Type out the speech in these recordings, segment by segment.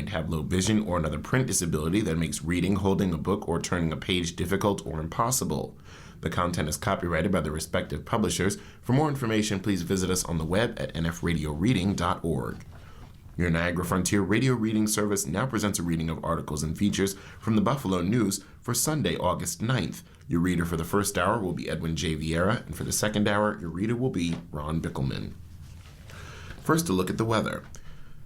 colorblind, have low vision, or another print disability that makes reading, holding a book, or turning a page difficult or impossible. The content is copyrighted by the respective publishers. For more information, please visit us on the web at nfradioreading.org. Your Niagara Frontier Radio Reading Service now presents a reading of articles and features from the Buffalo News for Sunday, August 9th. Your reader for the first hour will be Edwin J. Vieira, and for the second hour, your reader will be Ron Bickelman. First, a look at the weather.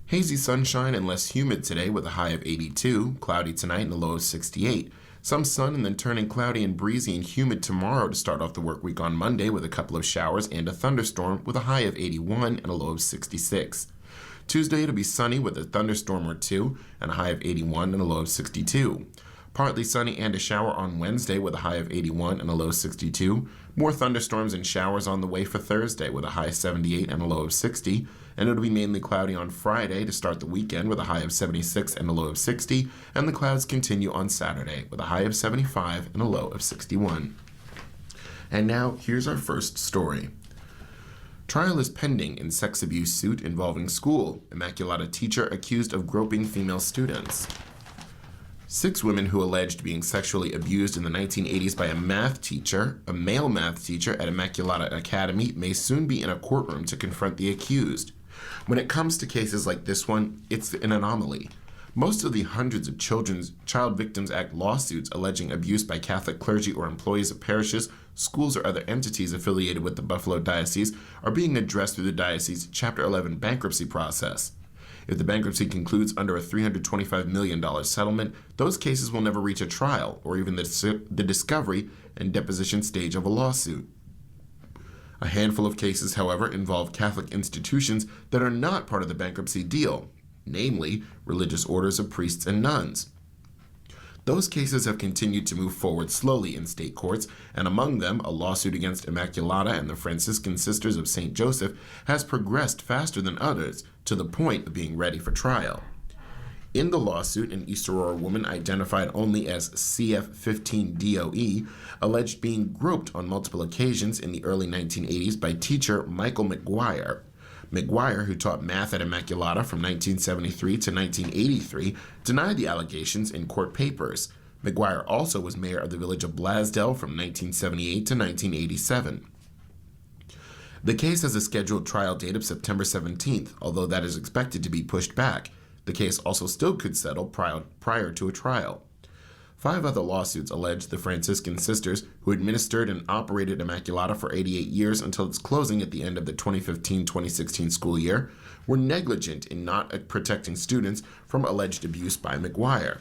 Hazy sunshine and less humid today with a high of 82, cloudy tonight and a low of 68. Some sun and then turning cloudy and breezy and humid tomorrow to start off the work week on Monday with a couple of showers and a thunderstorm with a high of 81 and a low of 66. Tuesday it'll be sunny with a thunderstorm or two and a high of 81 and a low of 62. Partly sunny and a shower on Wednesday with a high of 81 and a low of 62. More thunderstorms and showers on the way for Thursday with a high of 78 and a low of 60. And it'll be mainly cloudy on Friday to start the weekend with a high of 76 and a low of 60. And the clouds continue on Saturday with a high of 75 and a low of 61. And now, here's our first story. Trial is pending in sex abuse suit involving school. Immaculata teacher accused of groping female students. 6 women who alleged being sexually abused in the 1980s by a male math teacher at Immaculata Academy, may soon be in a courtroom to confront the accused. When it comes to cases like this one, it's an anomaly. Most of the hundreds of Child Victims Act lawsuits alleging abuse by Catholic clergy or employees of parishes, schools, or other entities affiliated with the Buffalo Diocese are being addressed through the Diocese Chapter 11 bankruptcy process. If the bankruptcy concludes under a $325 million settlement, those cases will never reach a trial or even the discovery and deposition stage of a lawsuit. A handful of cases, however, involve Catholic institutions that are not part of the bankruptcy deal, namely religious orders of priests and nuns. Those cases have continued to move forward slowly in state courts, and among them, a lawsuit against Immaculata and the Franciscan Sisters of St. Joseph has progressed faster than others, to the point of being ready for trial. In the lawsuit, an East Aurora woman identified only as CF15DOE alleged being groped on multiple occasions in the early 1980s by teacher Michael McGuire. McGuire, who taught math at Immaculata from 1973 to 1983, denied the allegations in court papers. McGuire also was mayor of the village of Blasdell from 1978 to 1987. The case has a scheduled trial date of September 17th, although that is expected to be pushed back. The case also still could settle prior to a trial. 5 other lawsuits allege the Franciscan Sisters, who administered and operated Immaculata for 88 years until its closing at the end of the 2015-2016 school year, were negligent in not protecting students from alleged abuse by McGuire.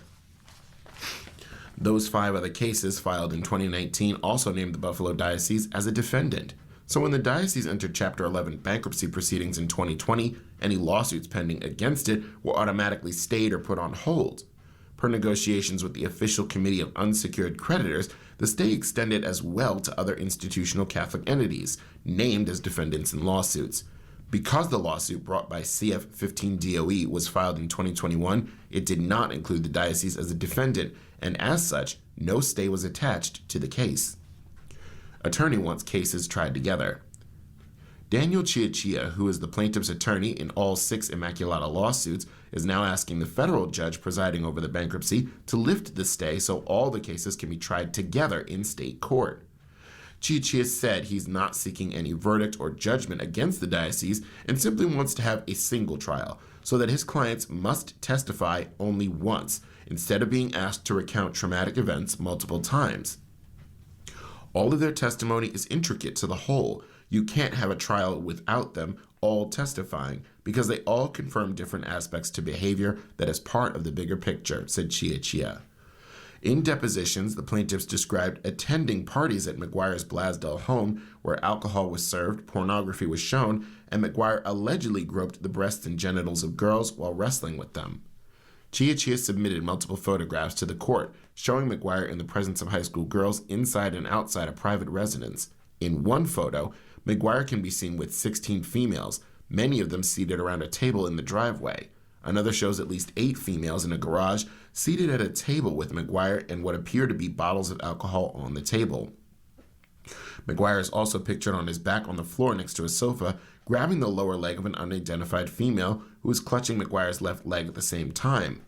Those 5 other cases filed in 2019 also named the Buffalo Diocese as a defendant. So when the diocese entered Chapter 11 bankruptcy proceedings in 2020, any lawsuits pending against it were automatically stayed or put on hold. Per negotiations with the Official Committee of Unsecured Creditors, the stay extended as well to other institutional Catholic entities, named as defendants in lawsuits. Because the lawsuit brought by CF15DOE was filed in 2021, it did not include the diocese as a defendant, and as such, no stay was attached to the case. Attorney wants cases tried together. Daniel Chiachia, who is the plaintiff's attorney in all 6 Immaculata lawsuits, is now asking the federal judge presiding over the bankruptcy to lift the stay so all the cases can be tried together in state court. Chiachia said he's not seeking any verdict or judgment against the diocese and simply wants to have a single trial so that his clients must testify only once instead of being asked to recount traumatic events multiple times. All of their testimony is intricate to the whole. You can't have a trial without them all testifying because they all confirm different aspects to behavior that is part of the bigger picture, said Chiachia. In depositions, the plaintiffs described attending parties at McGuire's Blasdell home where alcohol was served, pornography was shown, and McGuire allegedly groped the breasts and genitals of girls while wrestling with them. Chiachia submitted multiple photographs to the court showing McGuire in the presence of high school girls inside and outside a private residence. In one photo, McGuire can be seen with 16 females, many of them seated around a table in the driveway. Another shows at least 8 females in a garage seated at a table with McGuire and what appear to be bottles of alcohol on the table. McGuire is also pictured on his back on the floor next to a sofa, grabbing the lower leg of an unidentified female who was clutching McGuire's left leg at the same time.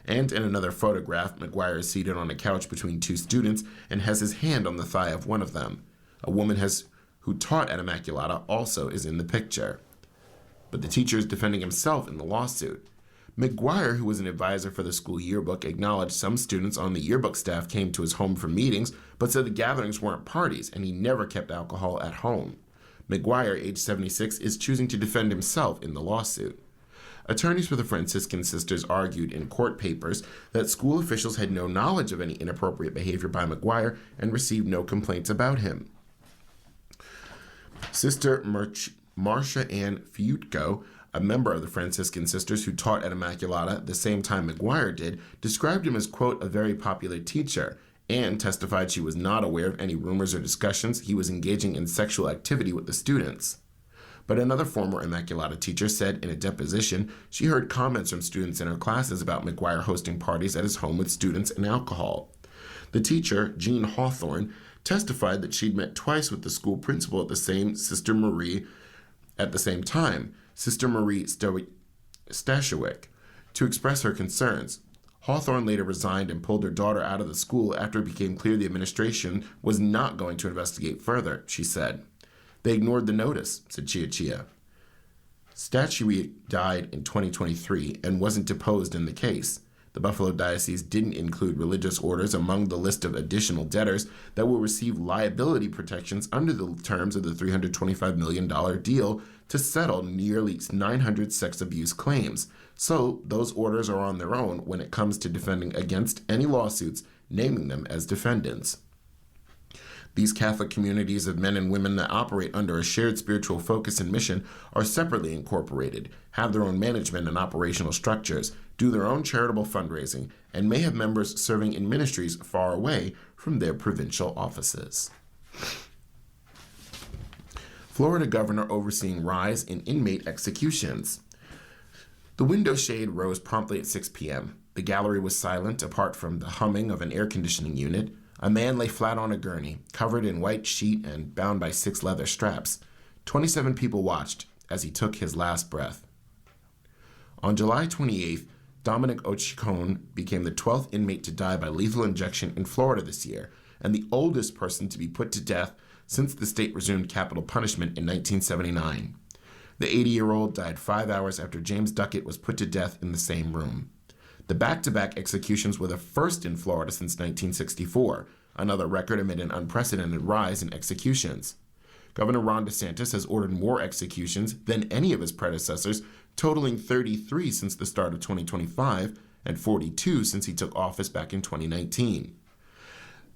And in another photograph, McGuire is seated on a couch between two students and has his hand on the thigh of one of them. A woman who taught at Immaculata also is in the picture. But the teacher is defending himself in the lawsuit. McGuire, who was an advisor for the school yearbook, acknowledged some students on the yearbook staff came to his home for meetings, but said the gatherings weren't parties and he never kept alcohol at home. McGuire, age 76, is choosing to defend himself in the lawsuit. Attorneys for the Franciscan Sisters argued in court papers that school officials had no knowledge of any inappropriate behavior by McGuire and received no complaints about him. Sister Marcia Ann Fiutko, a member of the Franciscan Sisters who taught at Immaculata at the same time McGuire did, described him as, quote, a very popular teacher, and testified she was not aware of any rumors or discussions he was engaging in sexual activity with the students. But another former Immaculata teacher said in a deposition she heard comments from students in her classes about McGuire hosting parties at his home with students and alcohol. The teacher, Jean Hawthorne, testified that she'd met twice with the school principal at the same Sister Marie at the same time, Sister Marie Stashwick, to express her concerns. Hawthorne later resigned and pulled her daughter out of the school after it became clear the administration was not going to investigate further, she said. They ignored the notice, said Chia. Stashwick died in 2023 and wasn't deposed in the case. The Buffalo Diocese didn't include religious orders among the list of additional debtors that will receive liability protections under the terms of the $325 million deal to settle nearly 900 sex abuse claims. So those orders are on their own when it comes to defending against any lawsuits naming them as defendants. These Catholic communities of men and women that operate under a shared spiritual focus and mission are separately incorporated, have their own management and operational structures, do their own charitable fundraising, and may have members serving in ministries far away from their provincial offices. Florida governor overseeing rise in inmate executions. The window shade rose promptly at 6 p.m. The gallery was silent apart from the humming of an air conditioning unit. A man lay flat on a gurney, covered in white sheet and bound by 6 leather straps. 27 people watched as he took his last breath. On July 28th, Dominic Ochicone became the 12th inmate to die by lethal injection in Florida this year, and the oldest person to be put to death since the state resumed capital punishment in 1979. The 80-year-old died 5 hours after James Duckett was put to death in the same room. The back-to-back executions were the first in Florida since 1964, another record amid an unprecedented rise in executions. Governor Ron DeSantis has ordered more executions than any of his predecessors, totaling 33 since the start of 2025 and 42 since he took office back in 2019.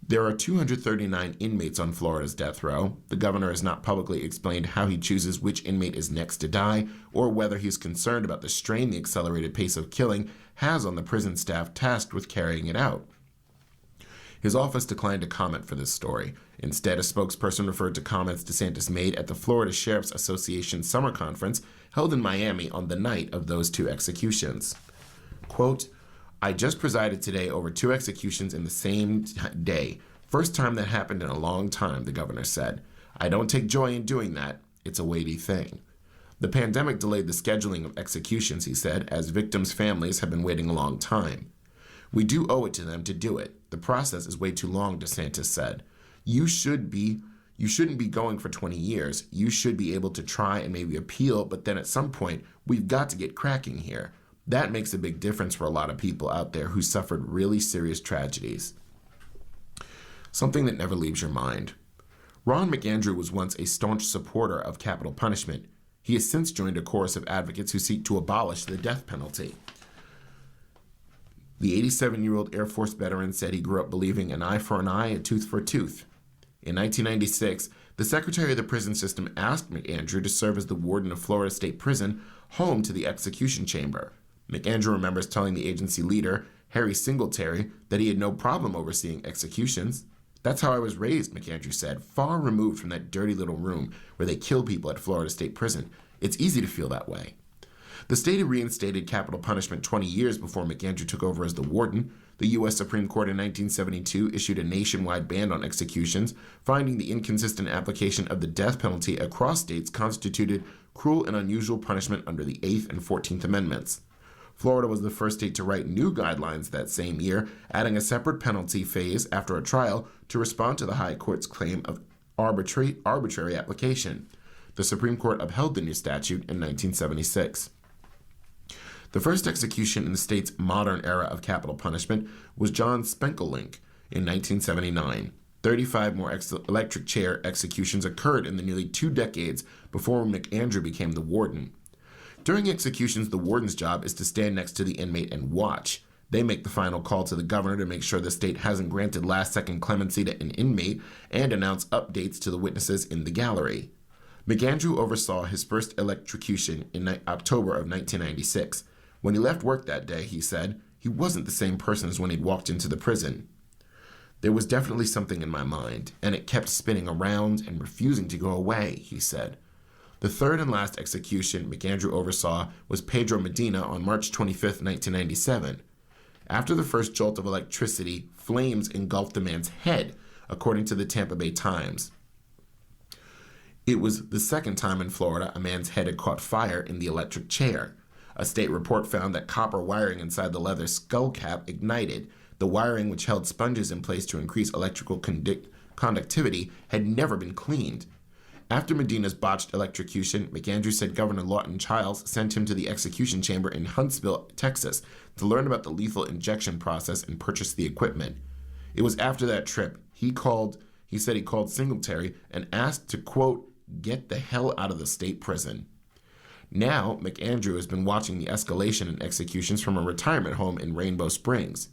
There are 239 inmates on Florida's death row. The governor has not publicly explained how he chooses which inmate is next to die, or whether he's concerned about the strain the accelerated pace of killing has on the prison staff tasked with carrying it out. His office declined to comment for this story. Instead, a spokesperson referred to comments DeSantis made at the Florida Sheriff's Association summer conference held in Miami on the night of those 2 executions. Quote, I just presided today over 2 executions in the same day. First time that happened in a long time, the governor said. I don't take joy in doing that. It's a weighty thing. The pandemic delayed the scheduling of executions, he said, as victims' families have been waiting a long time. We do owe it to them to do it. The process is way too long, DeSantis said. You shouldn't be going for 20 years. You should be able to try and maybe appeal, but then at some point, we've got to get cracking here. That makes a big difference for a lot of people out there who suffered really serious tragedies. Something that never leaves your mind. Ron McAndrew was once a staunch supporter of capital punishment. He has since joined a chorus of advocates who seek to abolish the death penalty. The 87-year-old Air Force veteran said he grew up believing an eye for an eye, a tooth for a tooth. In 1996, the Secretary of the Prison System asked McAndrew to serve as the warden of Florida State Prison, home to the execution chamber. McAndrew remembers telling the agency leader, Harry Singletary, that he had no problem overseeing executions. That's how I was raised, McAndrew said, far removed from that dirty little room where they kill people at Florida State Prison. It's easy to feel that way. The state had reinstated capital punishment 20 years before McAndrew took over as the warden. The U.S. Supreme Court in 1972 issued a nationwide ban on executions, finding the inconsistent application of the death penalty across states constituted cruel and unusual punishment under the 8th and 14th Amendments. Florida was the first state to write new guidelines that same year, adding a separate penalty phase after a trial to respond to the High Court's claim of arbitrary application. The Supreme Court upheld the new statute in 1976. The first execution in the state's modern era of capital punishment was John Spenkelink in 1979. 35 more electric chair executions occurred in the nearly 2 decades before McAndrew became the warden. During executions, the warden's job is to stand next to the inmate and watch. They make the final call to the governor to make sure the state hasn't granted last-second clemency to an inmate and announce updates to the witnesses in the gallery. McAndrew oversaw his first electrocution in October of 1996. When he left work that day, he said, he wasn't the same person as when he'd walked into the prison. There was definitely something in my mind, and it kept spinning around and refusing to go away, he said. The third and last execution McAndrew oversaw was Pedro Medina on March 25, 1997. After the first jolt of electricity, flames engulfed the man's head, according to the Tampa Bay Times. It was the second time in Florida a man's head had caught fire in the electric chair. A state report found that copper wiring inside the leather skull cap ignited. The wiring, which held sponges in place to increase electrical conductivity, had never been cleaned. After Medina's botched electrocution, McAndrew said Governor Lawton Chiles sent him to the execution chamber in Huntsville, Texas, to learn about the lethal injection process and purchase the equipment. It was after that trip he said he called Singletary and asked to, quote, get the hell out of the state prison. Now, McAndrew has been watching the escalation in executions from a retirement home in Rainbow Springs.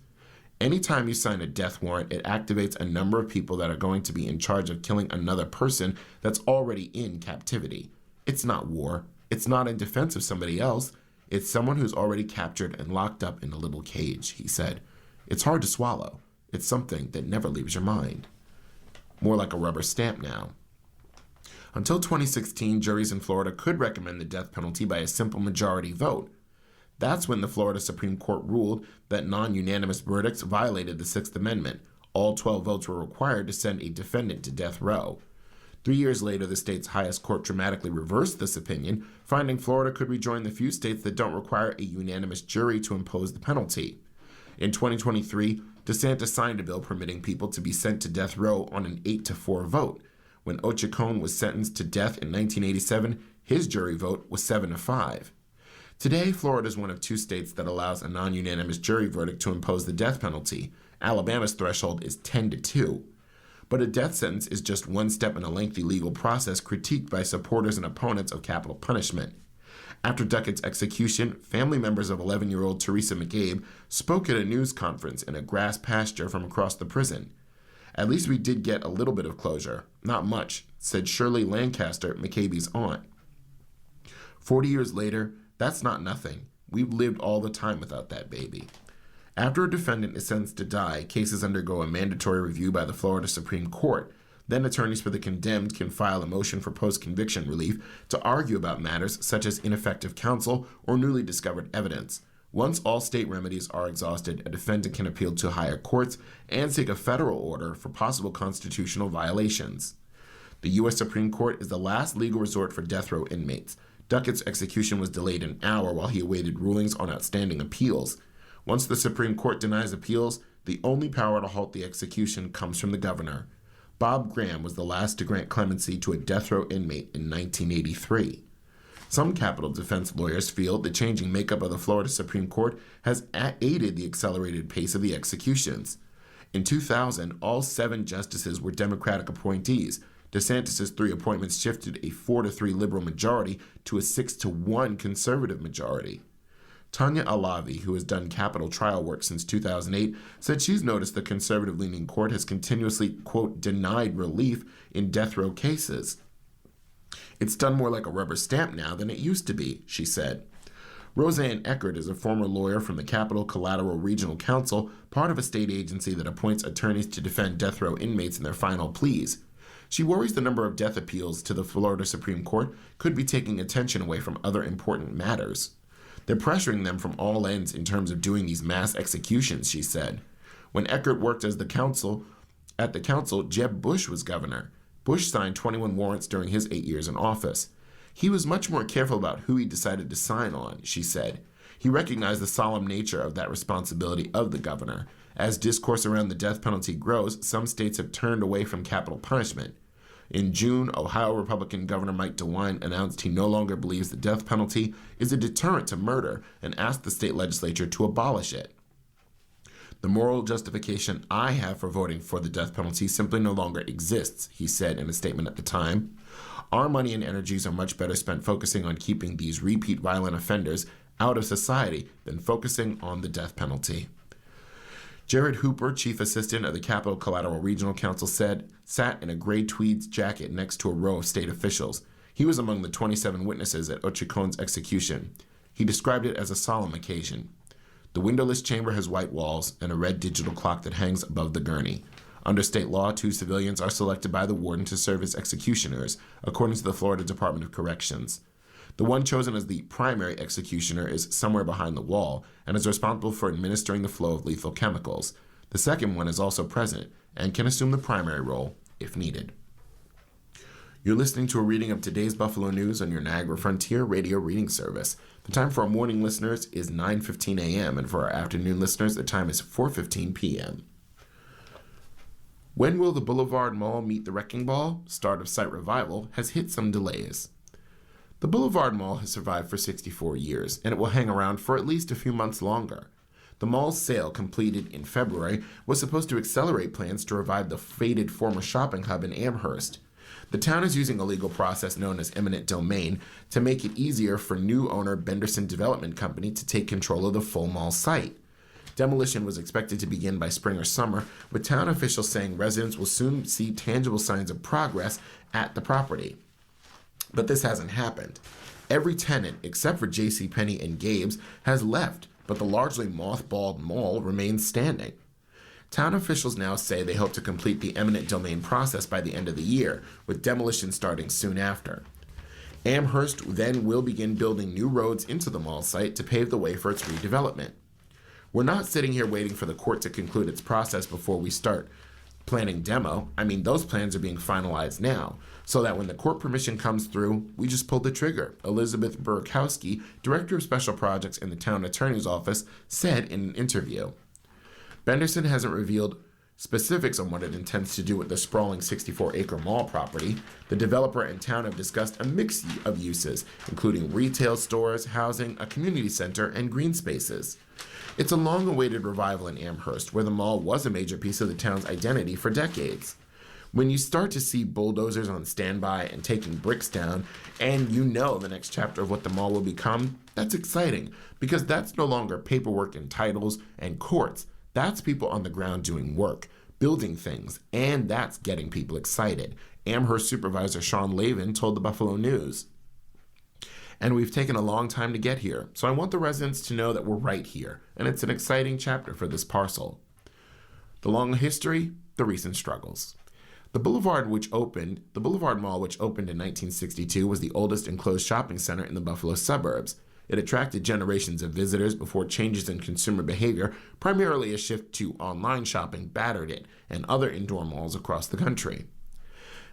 Anytime you sign a death warrant, it activates a number of people that are going to be in charge of killing another person that's already in captivity. It's not war. It's not in defense of somebody else. It's someone who's already captured and locked up in a little cage, he said. It's hard to swallow. It's something that never leaves your mind. More like a rubber stamp now. Until 2016, juries in Florida could recommend the death penalty by a simple majority vote. That's when the Florida Supreme Court ruled that non-unanimous verdicts violated the Sixth Amendment. All 12 votes were required to send a defendant to death row. 3 years later, the state's highest court dramatically reversed this opinion, finding Florida could rejoin the few states that don't require a unanimous jury to impose the penalty. In 2023, DeSantis signed a bill permitting people to be sent to death row on an 8-4 vote. When Ochacon was sentenced to death in 1987, his jury vote was 7-5. Today, Florida is one of 2 states that allows a non-unanimous jury verdict to impose the death penalty. Alabama's threshold is 10-2. But a death sentence is just one step in a lengthy legal process critiqued by supporters and opponents of capital punishment. After Duckett's execution, family members of 11-year-old Teresa McCabe spoke at a news conference in a grass pasture from across the prison. At least we did get a little bit of closure. Not much, said Shirley Lancaster, McCabe's aunt. 40 years later, that's not nothing. We've lived all the time without that baby. After a defendant is sentenced to die, cases undergo a mandatory review by the Florida Supreme Court. Then attorneys for the condemned can file a motion for post-conviction relief to argue about matters such as ineffective counsel or newly discovered evidence. Once all state remedies are exhausted, a defendant can appeal to higher courts and seek a federal order for possible constitutional violations. The U.S. Supreme Court is the last legal resort for death row inmates. Duckett's execution was delayed an hour while he awaited rulings on outstanding appeals. Once the Supreme Court denies appeals, the only power to halt the execution comes from the governor. Bob Graham was the last to grant clemency to a death row inmate in 1983. Some capital defense lawyers feel the changing makeup of the Florida Supreme Court has aided the accelerated pace of the executions. In 2000, all 7 justices were Democratic appointees. DeSantis' 3 appointments shifted a 4-3 liberal majority to a 6-1 conservative majority. Tanya Alavi, who has done capital trial work since 2008, said she's noticed the conservative-leaning court has continuously, quote, denied relief in death row cases. It's done more like a rubber stamp now than it used to be, she said. Roseanne Eckert is a former lawyer from the Capital Collateral Regional Council, part of a state agency that appoints attorneys to defend death row inmates in their final pleas. She worries the number of death appeals to the Florida Supreme Court could be taking attention away from other important matters. They're pressuring them from all ends in terms of doing these mass executions, she said. When Eckert worked at the council, Jeb Bush was governor. Bush signed 21 warrants during his 8 years in office. He was much more careful about who he decided to sign on, she said. He recognized the solemn nature of that responsibility of the governor. As discourse around the death penalty grows, some states have turned away from capital punishment. In June, Ohio Republican Governor Mike DeWine announced he no longer believes the death penalty is a deterrent to murder and asked the state legislature to abolish it. The moral justification I have for voting for the death penalty simply no longer exists, he said in a statement at the time. Our money and energies are much better spent focusing on keeping these repeat violent offenders out of society than focusing on the death penalty. Jared Hooper, chief assistant of the Capital Collateral Regional Council, sat in a gray tweed jacket next to a row of state officials. He was among the 27 witnesses at Ochicon's execution. He described it as a solemn occasion. The windowless chamber has white walls and a red digital clock that hangs above the gurney. Under state law, 2 civilians are selected by the warden to serve as executioners, according to the Florida Department of Corrections. The one chosen as the primary executioner is somewhere behind the wall and is responsible for administering the flow of lethal chemicals. The second one is also present and can assume the primary role if needed. You're listening to a reading of today's Buffalo News on your Niagara Frontier Radio Reading Service. The time for our morning listeners is 9:15 a.m., and for our afternoon listeners, the time is 4:15 p.m. When will the Boulevard Mall meet the Wrecking Ball? Start of site revival has hit some delays. The Boulevard Mall has survived for 64 years, and it will hang around for at least a few months longer. The mall's sale, completed in February, was supposed to accelerate plans to revive the faded former shopping hub in Amherst. The town is using a legal process known as eminent domain to make it easier for new owner Benderson Development Company to take control of the full mall site. Demolition was expected to begin by spring or summer, with town officials saying residents will soon see tangible signs of progress at the property. But this hasn't happened. Every tenant, except for JCPenney and Gabe's, has left, but the largely mothballed mall remains standing. Town officials now say they hope to complete the eminent domain process by the end of the year, with demolition starting soon after. Amherst then will begin building new roads into the mall site to pave the way for its redevelopment. We're not sitting here waiting for the court to conclude its process before we start planning demo. Those plans are being finalized now, so that when the court permission comes through, we just pull the trigger, Elizabeth Burkowski, Director of Special Projects in the Town Attorney's Office, said in an interview. Benderson hasn't revealed specifics on what it intends to do with the sprawling 64-acre mall property. The developer and town have discussed a mix of uses, including retail stores, housing, a community center, and green spaces. It's a long-awaited revival in Amherst, where the mall was a major piece of the town's identity for decades. When you start to see bulldozers on standby and taking bricks down, and you know the next chapter of what the mall will become, that's exciting, because that's no longer paperwork and titles and courts. That's people on the ground doing work, building things, and that's getting people excited. Amherst Supervisor Sean Lavin told the Buffalo News. And we've taken a long time to get here, so I want the residents to know that we're right here, and it's an exciting chapter for this parcel. The long history, the recent struggles. The Boulevard Mall, which opened in 1962, was the oldest enclosed shopping center in the Buffalo suburbs. It attracted generations of visitors before changes in consumer behavior, primarily a shift to online shopping, battered it, and other indoor malls across the country.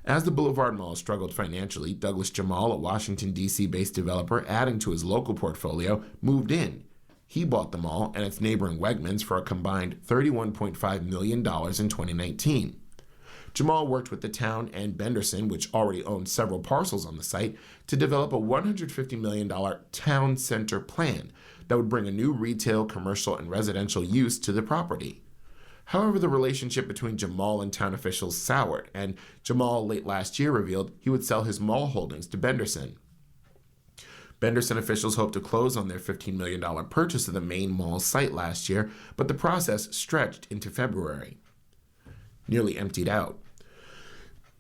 As the Boulevard Mall struggled financially, Douglas Jamal, a Washington, D.C.-based developer adding to his local portfolio, moved in. He bought the mall and its neighboring Wegmans for a combined $31.5 million in 2019. Jamal worked with the town and Benderson, which already owned several parcels on the site, to develop a $150 million town center plan that would bring a new retail, commercial, and residential use to the property. However, the relationship between Jamal and town officials soured, and Jamal late last year revealed he would sell his mall holdings to Benderson. Benderson officials hoped to close on their $15 million purchase of the main mall site last year, but the process stretched into February. Nearly emptied out.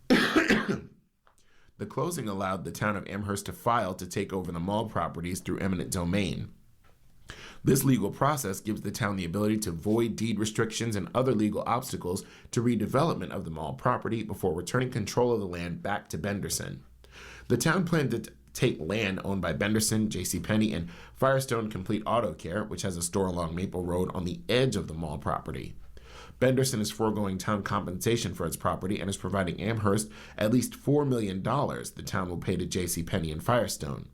The closing allowed the town of Amherst to file to take over the mall properties through eminent domain. This legal process gives the town the ability to void deed restrictions and other legal obstacles to redevelopment of the mall property before returning control of the land back to Benderson. The town planned to take land owned by Benderson, JCPenney, and Firestone Complete Auto Care, which has a store along Maple Road on the edge of the mall property. Benderson is foregoing town compensation for its property and is providing Amherst at least $4 million the town will pay to JCPenney and Firestone.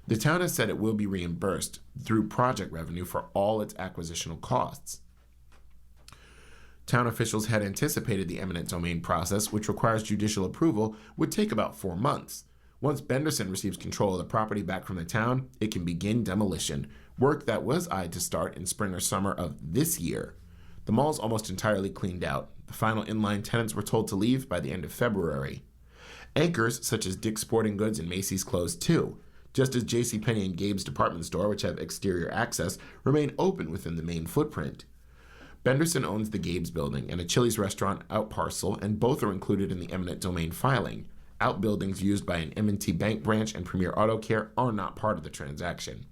The town has said it will be reimbursed through project revenue for all its acquisitional costs. Town officials had anticipated the eminent domain process, which requires judicial approval, would take about 4 months. Once Benderson receives control of the property back from the town, it can begin demolition, work that was eyed to start in spring or summer of this year. The mall's almost entirely cleaned out. The final inline tenants were told to leave by the end of February. Anchors such as Dick's Sporting Goods and Macy's closed too, just as JCPenney and Gabe's department store, which have exterior access, remain open within the main footprint. Benderson owns the Gabe's building and a Chili's restaurant out parcel, and both are included in the eminent domain filing. Outbuildings used by an M&T Bank branch and Premier Auto Care are not part of the transaction.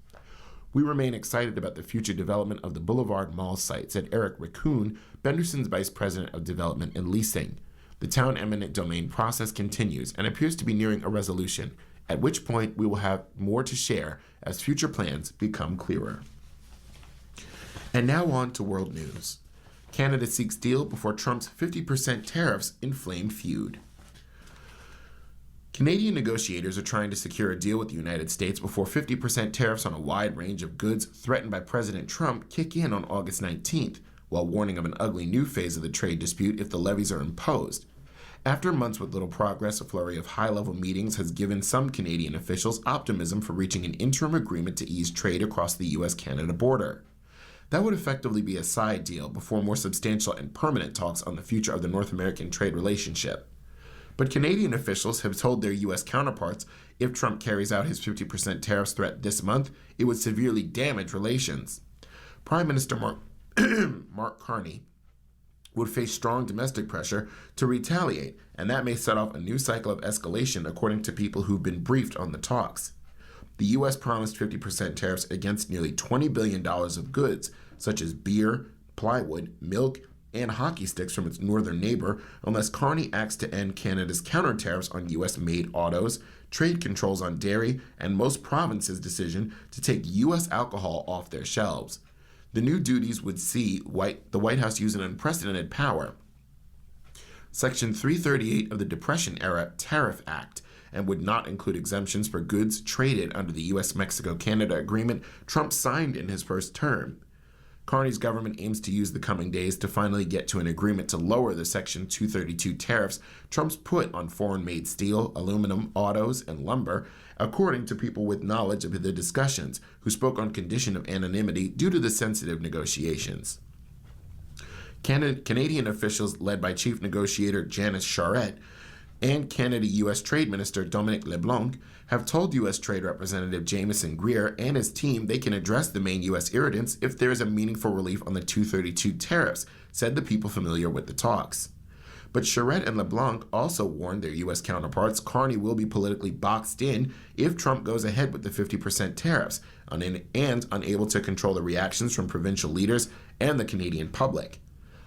We remain excited about the future development of the Boulevard Mall site, said Eric Raccoon, Benderson's Vice President of Development and Leasing. The town eminent domain process continues and appears to be nearing a resolution, at which point we will have more to share as future plans become clearer. And now on to world news. Canada seeks deal before Trump's 50% tariffs inflame feud. Canadian negotiators are trying to secure a deal with the United States before 50% tariffs on a wide range of goods threatened by President Trump kick in on August 19th, while warning of an ugly new phase of the trade dispute if the levies are imposed. After months with little progress, a flurry of high-level meetings has given some Canadian officials optimism for reaching an interim agreement to ease trade across the U.S.-Canada border. That would effectively be a side deal before more substantial and permanent talks on the future of the North American trade relationship. But Canadian officials have told their U.S. counterparts if Trump carries out his 50% tariffs threat this month, it would severely damage relations. Prime Minister Mark Carney would face strong domestic pressure to retaliate, and that may set off a new cycle of escalation according to people who've been briefed on the talks. The U.S. promised 50% tariffs against nearly $20 billion of goods, such as beer, plywood, milk, and hockey sticks from its northern neighbor, unless Carney acts to end Canada's counter tariffs on U.S.-made autos, trade controls on dairy, and most provinces' decision to take U.S. alcohol off their shelves. The new duties would see the White House use an unprecedented power, Section 338 of the Depression-era Tariff Act, and would not include exemptions for goods traded under the U.S.-Mexico-Canada agreement Trump signed in his first term. Carney's government aims to use the coming days to finally get to an agreement to lower the Section 232 tariffs Trump's put on foreign-made steel, aluminum, autos, and lumber, according to people with knowledge of the discussions, who spoke on condition of anonymity due to the sensitive negotiations. Canadian officials led by Chief Negotiator Janice Charette and Canada-U.S. Trade Minister Dominic LeBlanc have told U.S. Trade Representative Jamieson Greer and his team they can address the main U.S. irritants if there is a meaningful relief on the 232 tariffs, said the people familiar with the talks. But Charette and LeBlanc also warned their U.S. counterparts Carney will be politically boxed in if Trump goes ahead with the 50% tariffs and unable to control the reactions from provincial leaders and the Canadian public.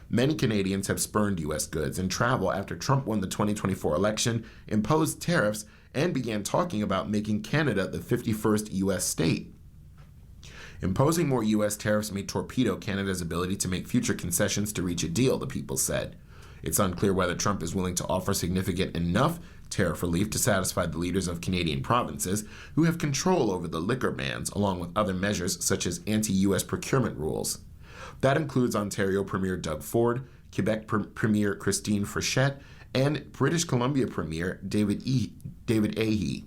Many Canadians have spurned U.S. goods and travel after Trump won the 2024 election, imposed tariffs, and began talking about making Canada the 51st U.S. state. Imposing more U.S. tariffs may torpedo Canada's ability to make future concessions to reach a deal, the people said. It's unclear whether Trump is willing to offer significant enough tariff relief to satisfy the leaders of Canadian provinces who have control over the liquor bans, along with other measures such as anti-U.S. procurement rules. That includes Ontario Premier Doug Ford, Quebec Premier Christine Frechette, and British Columbia Premier David Ahey.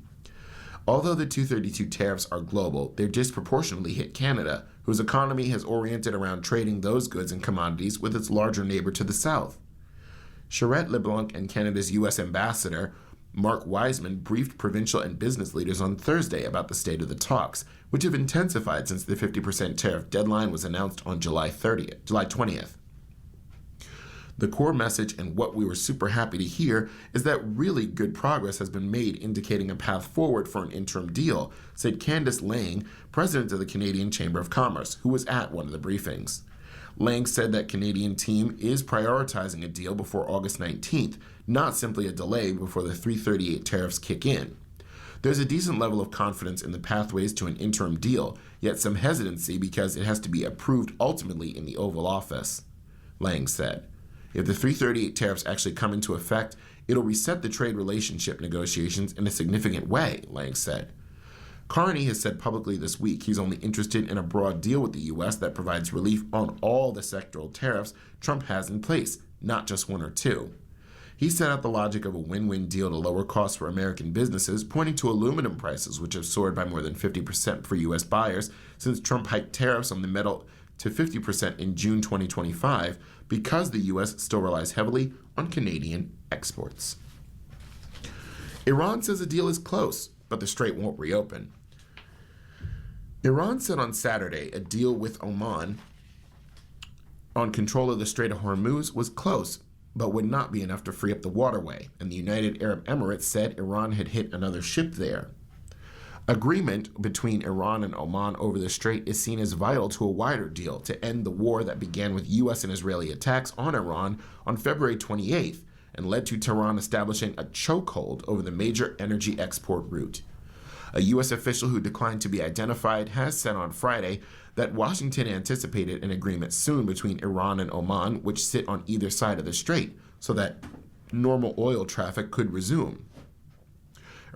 Although the 232 tariffs are global, they disproportionately hit Canada, whose economy has oriented around trading those goods and commodities with its larger neighbor to the south. Charette, LeBlanc, and Canada's U.S. Ambassador Mark Wiseman briefed provincial and business leaders on Thursday about the state of the talks, which have intensified since the 50% tariff deadline was announced on July 20th. The core message and what we were super happy to hear is that really good progress has been made indicating a path forward for an interim deal, said Candice Lang, president of the Canadian Chamber of Commerce, who was at one of the briefings. Lang said that Canadian team is prioritizing a deal before August 19th, not simply a delay before the 338 tariffs kick in. There's a decent level of confidence in the pathways to an interim deal, yet some hesitancy because it has to be approved ultimately in the Oval Office, Lang said. If the 338 tariffs actually come into effect, it'll reset the trade relationship negotiations in a significant way, Lang said. Carney has said publicly this week he's only interested in a broad deal with the U.S. that provides relief on all the sectoral tariffs Trump has in place, not just one or two. He set out the logic of a win-win deal to lower costs for American businesses, pointing to aluminum prices, which have soared by more than 50% for U.S. buyers since Trump hiked tariffs on the metal to 50% in June 2025 because the U.S. still relies heavily on Canadian exports. Iran says a deal is close, but the strait won't reopen. Iran said on Saturday a deal with Oman on control of the Strait of Hormuz was close, but would not be enough to free up the waterway, and the United Arab Emirates said Iran had hit another ship there. Agreement between Iran and Oman over the strait is seen as vital to a wider deal to end the war that began with U.S. and Israeli attacks on Iran on February 28th and led to Tehran establishing a chokehold over the major energy export route. A U.S. official who declined to be identified has said on Friday that Washington anticipated an agreement soon between Iran and Oman, which sit on either side of the strait, so that normal oil traffic could resume.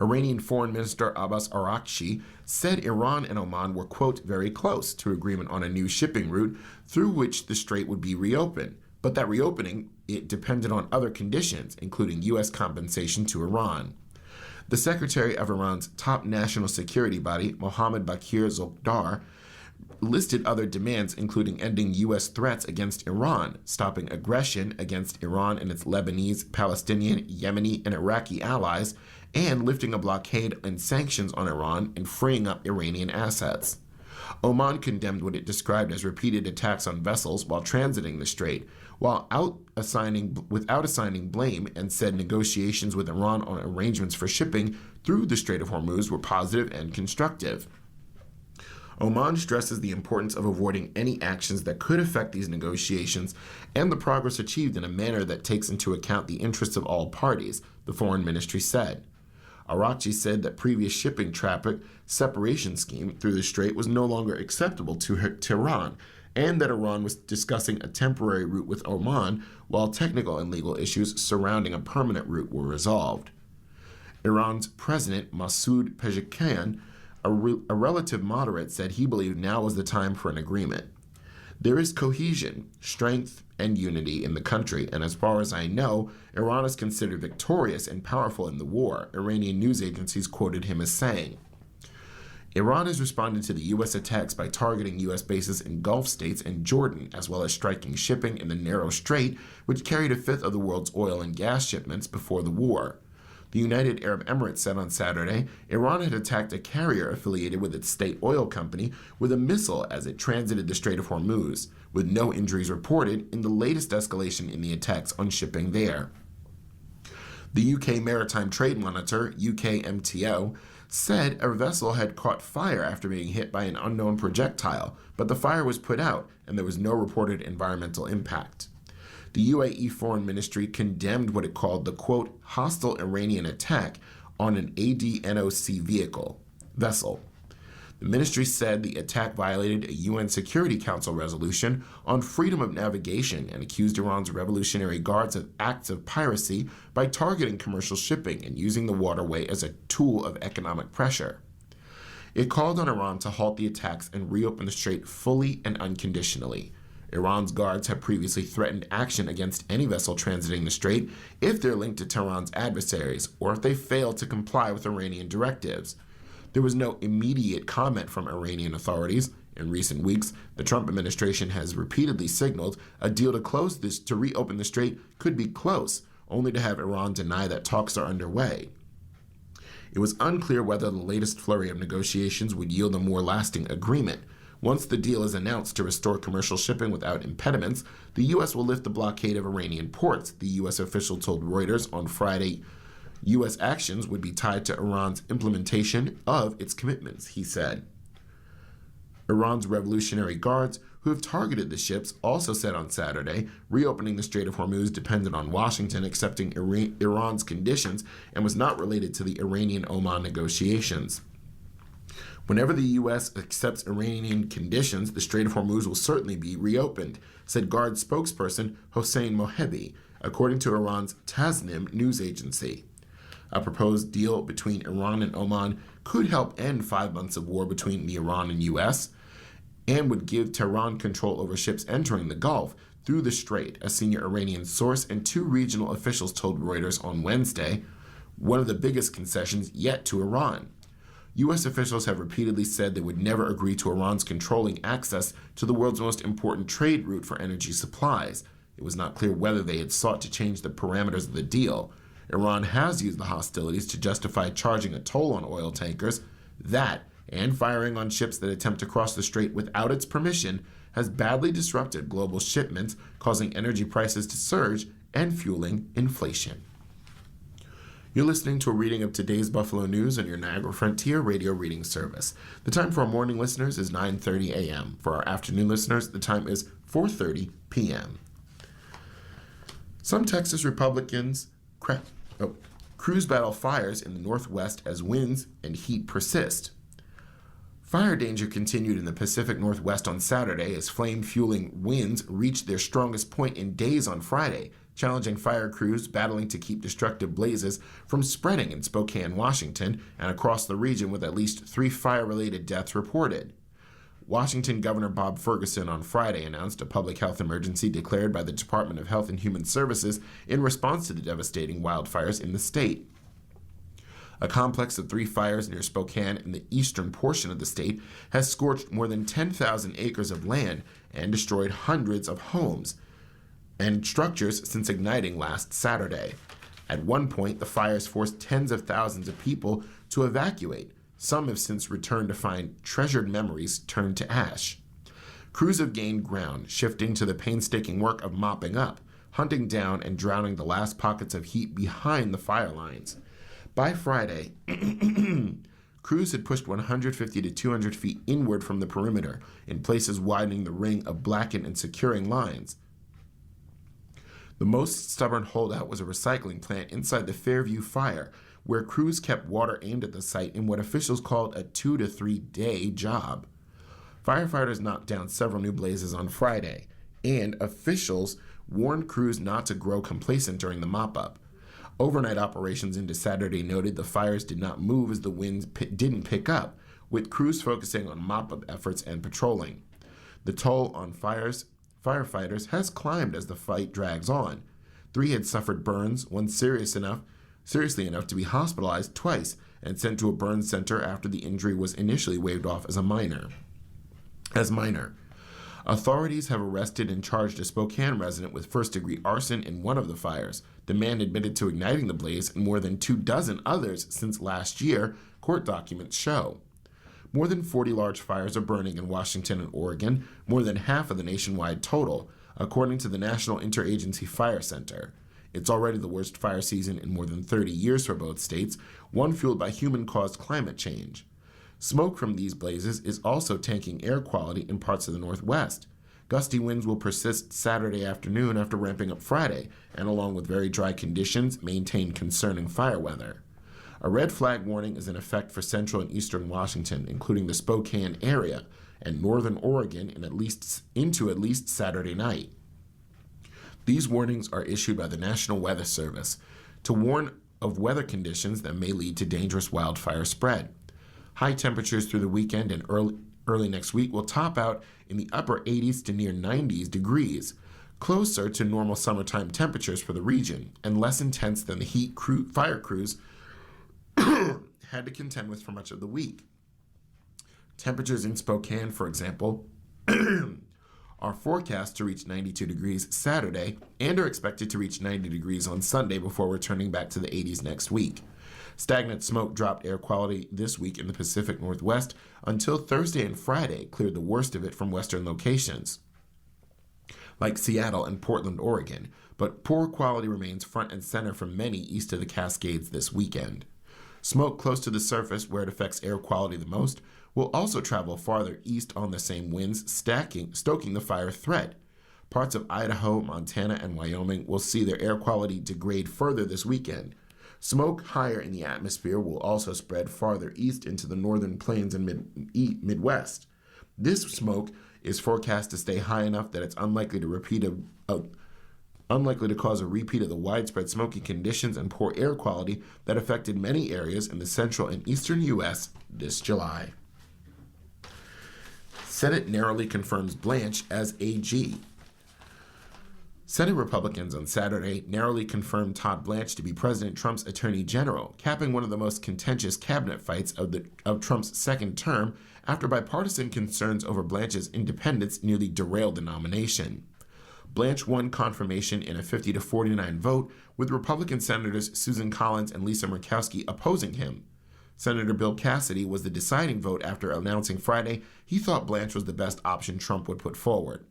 Iranian Foreign Minister Abbas Araghchi said Iran and Oman were, quote, very close to agreement on a new shipping route through which the strait would be reopened, but that reopening it depended on other conditions, including U.S. compensation to Iran. The secretary of Iran's top national security body, Mohammad Bakir Zokdar, listed other demands including ending U.S. threats against Iran, stopping aggression against Iran and its Lebanese, Palestinian, Yemeni, and Iraqi allies, and lifting a blockade and sanctions on Iran and freeing up Iranian assets. Oman condemned what it described as repeated attacks on vessels while transiting the strait, without assigning blame, and said negotiations with Iran on arrangements for shipping through the Strait of Hormuz were positive and constructive. Oman stresses the importance of avoiding any actions that could affect these negotiations and the progress achieved in a manner that takes into account the interests of all parties, the foreign ministry said. Araghchi said that previous shipping traffic separation scheme through the strait was no longer acceptable to Tehran, and that Iran was discussing a temporary route with Oman while technical and legal issues surrounding a permanent route were resolved. Iran's president, Masoud Pezeshkian, a relative moderate, said he believed now was the time for an agreement. There is cohesion, strength, and unity in the country, and as far as I know, Iran is considered victorious and powerful in the war, Iranian news agencies quoted him as saying. Iran has responded to the U.S. attacks by targeting U.S. bases in Gulf states and Jordan, as well as striking shipping in the narrow strait, which carried a fifth of the world's oil and gas shipments before the war. The United Arab Emirates said on Saturday Iran had attacked a carrier affiliated with its state oil company with a missile as it transited the Strait of Hormuz, with no injuries reported in the latest escalation in the attacks on shipping there. The UK Maritime Trade Monitor, UKMTO, said a vessel had caught fire after being hit by an unknown projectile, but the fire was put out and there was no reported environmental impact. The UAE Foreign Ministry condemned what it called the, quote, hostile Iranian attack on an ADNOC vessel. The ministry said the attack violated a UN Security Council resolution on freedom of navigation and accused Iran's Revolutionary Guards of acts of piracy by targeting commercial shipping and using the waterway as a tool of economic pressure. It called on Iran to halt the attacks and reopen the strait fully and unconditionally. Iran's guards have previously threatened action against any vessel transiting the strait if they're linked to Tehran's adversaries or if they fail to comply with Iranian directives. There was no immediate comment from Iranian authorities. In recent weeks, the Trump administration has repeatedly signaled a deal to reopen the strait could be close, only to have Iran deny that talks are underway. It was unclear whether the latest flurry of negotiations would yield a more lasting agreement. Once the deal is announced to restore commercial shipping without impediments, the U.S. will lift the blockade of Iranian ports, the U.S. official told Reuters on Friday. U.S. actions would be tied to Iran's implementation of its commitments, he said. Iran's Revolutionary Guards, who have targeted the ships, also said on Saturday reopening the Strait of Hormuz depended on Washington accepting Iran's conditions and was not related to the Iranian-Oman negotiations. Whenever the U.S. accepts Iranian conditions, the Strait of Hormuz will certainly be reopened, said Guard spokesperson Hossein Mohebi, according to Iran's Tasnim news agency. A proposed deal between Iran and Oman could help end 5 months of war between the Iran and U.S., and would give Tehran control over ships entering the Gulf through the strait, a senior Iranian source and 2 regional officials told Reuters on Wednesday, one of the biggest concessions yet to Iran. U.S. officials have repeatedly said they would never agree to Iran's controlling access to the world's most important trade route for energy supplies. It was not clear whether they had sought to change the parameters of the deal. Iran has used the hostilities to justify charging a toll on oil tankers. That, and firing on ships that attempt to cross the strait without its permission, has badly disrupted global shipments, causing energy prices to surge and fueling inflation. You're listening to a reading of today's Buffalo News on your Niagara Frontier radio reading service. The time for our morning listeners is 9:30 a.m. For our afternoon listeners, the time is 4:30 p.m. Some Texas Republicans crews battle fires in the Northwest as winds and heat persist. Fire danger continued in the Pacific Northwest on Saturday as flame-fueling winds reached their strongest point in days on Friday, challenging fire crews battling to keep destructive blazes from spreading in Spokane, Washington, and across the region, with at least 3 fire-related deaths reported. Washington Governor Bob Ferguson on Friday announced a public health emergency declared by the Department of Health and Human Services in response to the devastating wildfires in the state. A complex of 3 fires near Spokane in the eastern portion of the state has scorched more than 10,000 acres of land and destroyed hundreds of homes and structures since igniting last Saturday. At one point, the fires forced tens of thousands of people to evacuate. Some have since returned to find treasured memories turned to ash. Crews have gained ground, shifting to the painstaking work of mopping up, hunting down and drowning the last pockets of heat behind the fire lines. By Friday, crews had pushed 150 to 200 feet inward from the perimeter, in places widening the ring of blackened and securing lines. The most stubborn holdout was a recycling plant inside the Fairview fire, where crews kept water aimed at the site in what officials called a 2 to 3 day job. Firefighters knocked down several new blazes on Friday, and officials warned crews not to grow complacent during the mop-up. Overnight operations into Saturday noted the fires did not move as the winds didn't pick up, with crews focusing on mop-up efforts and patrolling. The toll on firefighters has climbed as the fight drags on. 3 had suffered burns, one seriously enough to be hospitalized twice and sent to a burn center after the injury was initially waved off as minor. Authorities have arrested and charged a Spokane resident with first-degree arson in one of the fires. The man admitted to igniting the blaze and more than 24 others since last year, court documents show. More than 40 large fires are burning in Washington and Oregon, more than half of the nationwide total, according to the National Interagency Fire Center. It's already the worst fire season in more than 30 years for both states, one fueled by human-caused climate change. Smoke from these blazes is also tanking air quality in parts of the Northwest. Gusty winds will persist Saturday afternoon after ramping up Friday, and along with very dry conditions, maintain concerning fire weather. A red flag warning is in effect for central and eastern Washington, including the Spokane area, and northern Oregon into at least Saturday night. These warnings are issued by the National Weather Service to warn of weather conditions that may lead to dangerous wildfire spread. High temperatures through the weekend and early next week will top out in the upper 80s to near 90s degrees, closer to normal summertime temperatures for the region, and less intense than the fire crews had to contend with for much of the week. Temperatures in Spokane, for example, are forecast to reach 92 degrees Saturday and are expected to reach 90 degrees on Sunday before returning back to the 80s next week. Stagnant smoke dropped air quality this week in the Pacific Northwest until Thursday and Friday cleared the worst of it from western locations, like Seattle and Portland, Oregon, but poor quality remains front and center for many east of the Cascades this weekend. Smoke close to the surface, where it affects air quality the most, will also travel farther east on the same winds, stoking the fire threat. Parts of Idaho, Montana, and Wyoming will see their air quality degrade further this weekend. Smoke higher in the atmosphere will also spread farther east into the northern plains and Midwest. This smoke is forecast to stay high enough that it's unlikely to cause a repeat of the widespread smoky conditions and poor air quality that affected many areas in the central and eastern U.S. this July. Senate narrowly confirms Blanche as AG. Senate Republicans on Saturday narrowly confirmed Todd Blanche to be President Trump's Attorney General, capping one of the most contentious cabinet fights of Trump's second term after bipartisan concerns over Blanche's independence nearly derailed the nomination. Blanche won confirmation in a 50-49 vote, with Republican Senators Susan Collins and Lisa Murkowski opposing him. Senator Bill Cassidy was the deciding vote after announcing Friday he thought Blanche was the best option Trump would put forward.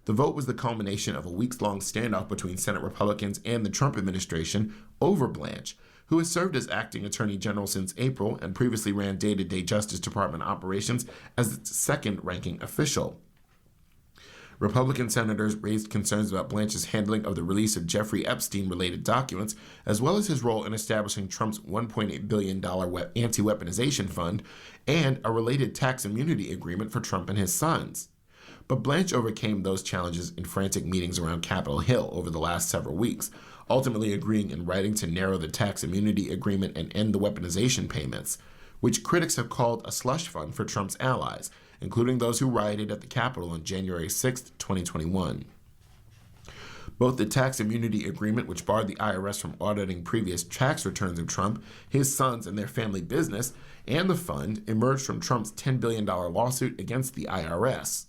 The vote was the culmination of a weeks-long standoff between Senate Republicans and the Trump administration over Blanche, who has served as acting Attorney General since April and previously ran day-to-day Justice Department operations as its second-ranking official. Republican senators raised concerns about Blanche's handling of the release of Jeffrey Epstein-related documents, as well as his role in establishing Trump's $1.8 billion anti-weaponization fund and a related tax immunity agreement for Trump and his sons. But Blanche overcame those challenges in frantic meetings around Capitol Hill over the last several weeks, ultimately agreeing in writing to narrow the tax immunity agreement and end the weaponization payments, which critics have called a slush fund for Trump's allies, including those who rioted at the Capitol on January 6, 2021. Both the tax immunity agreement, which barred the IRS from auditing previous tax returns of Trump, his sons, and their family business, and the fund emerged from Trump's $10 billion lawsuit against the IRS.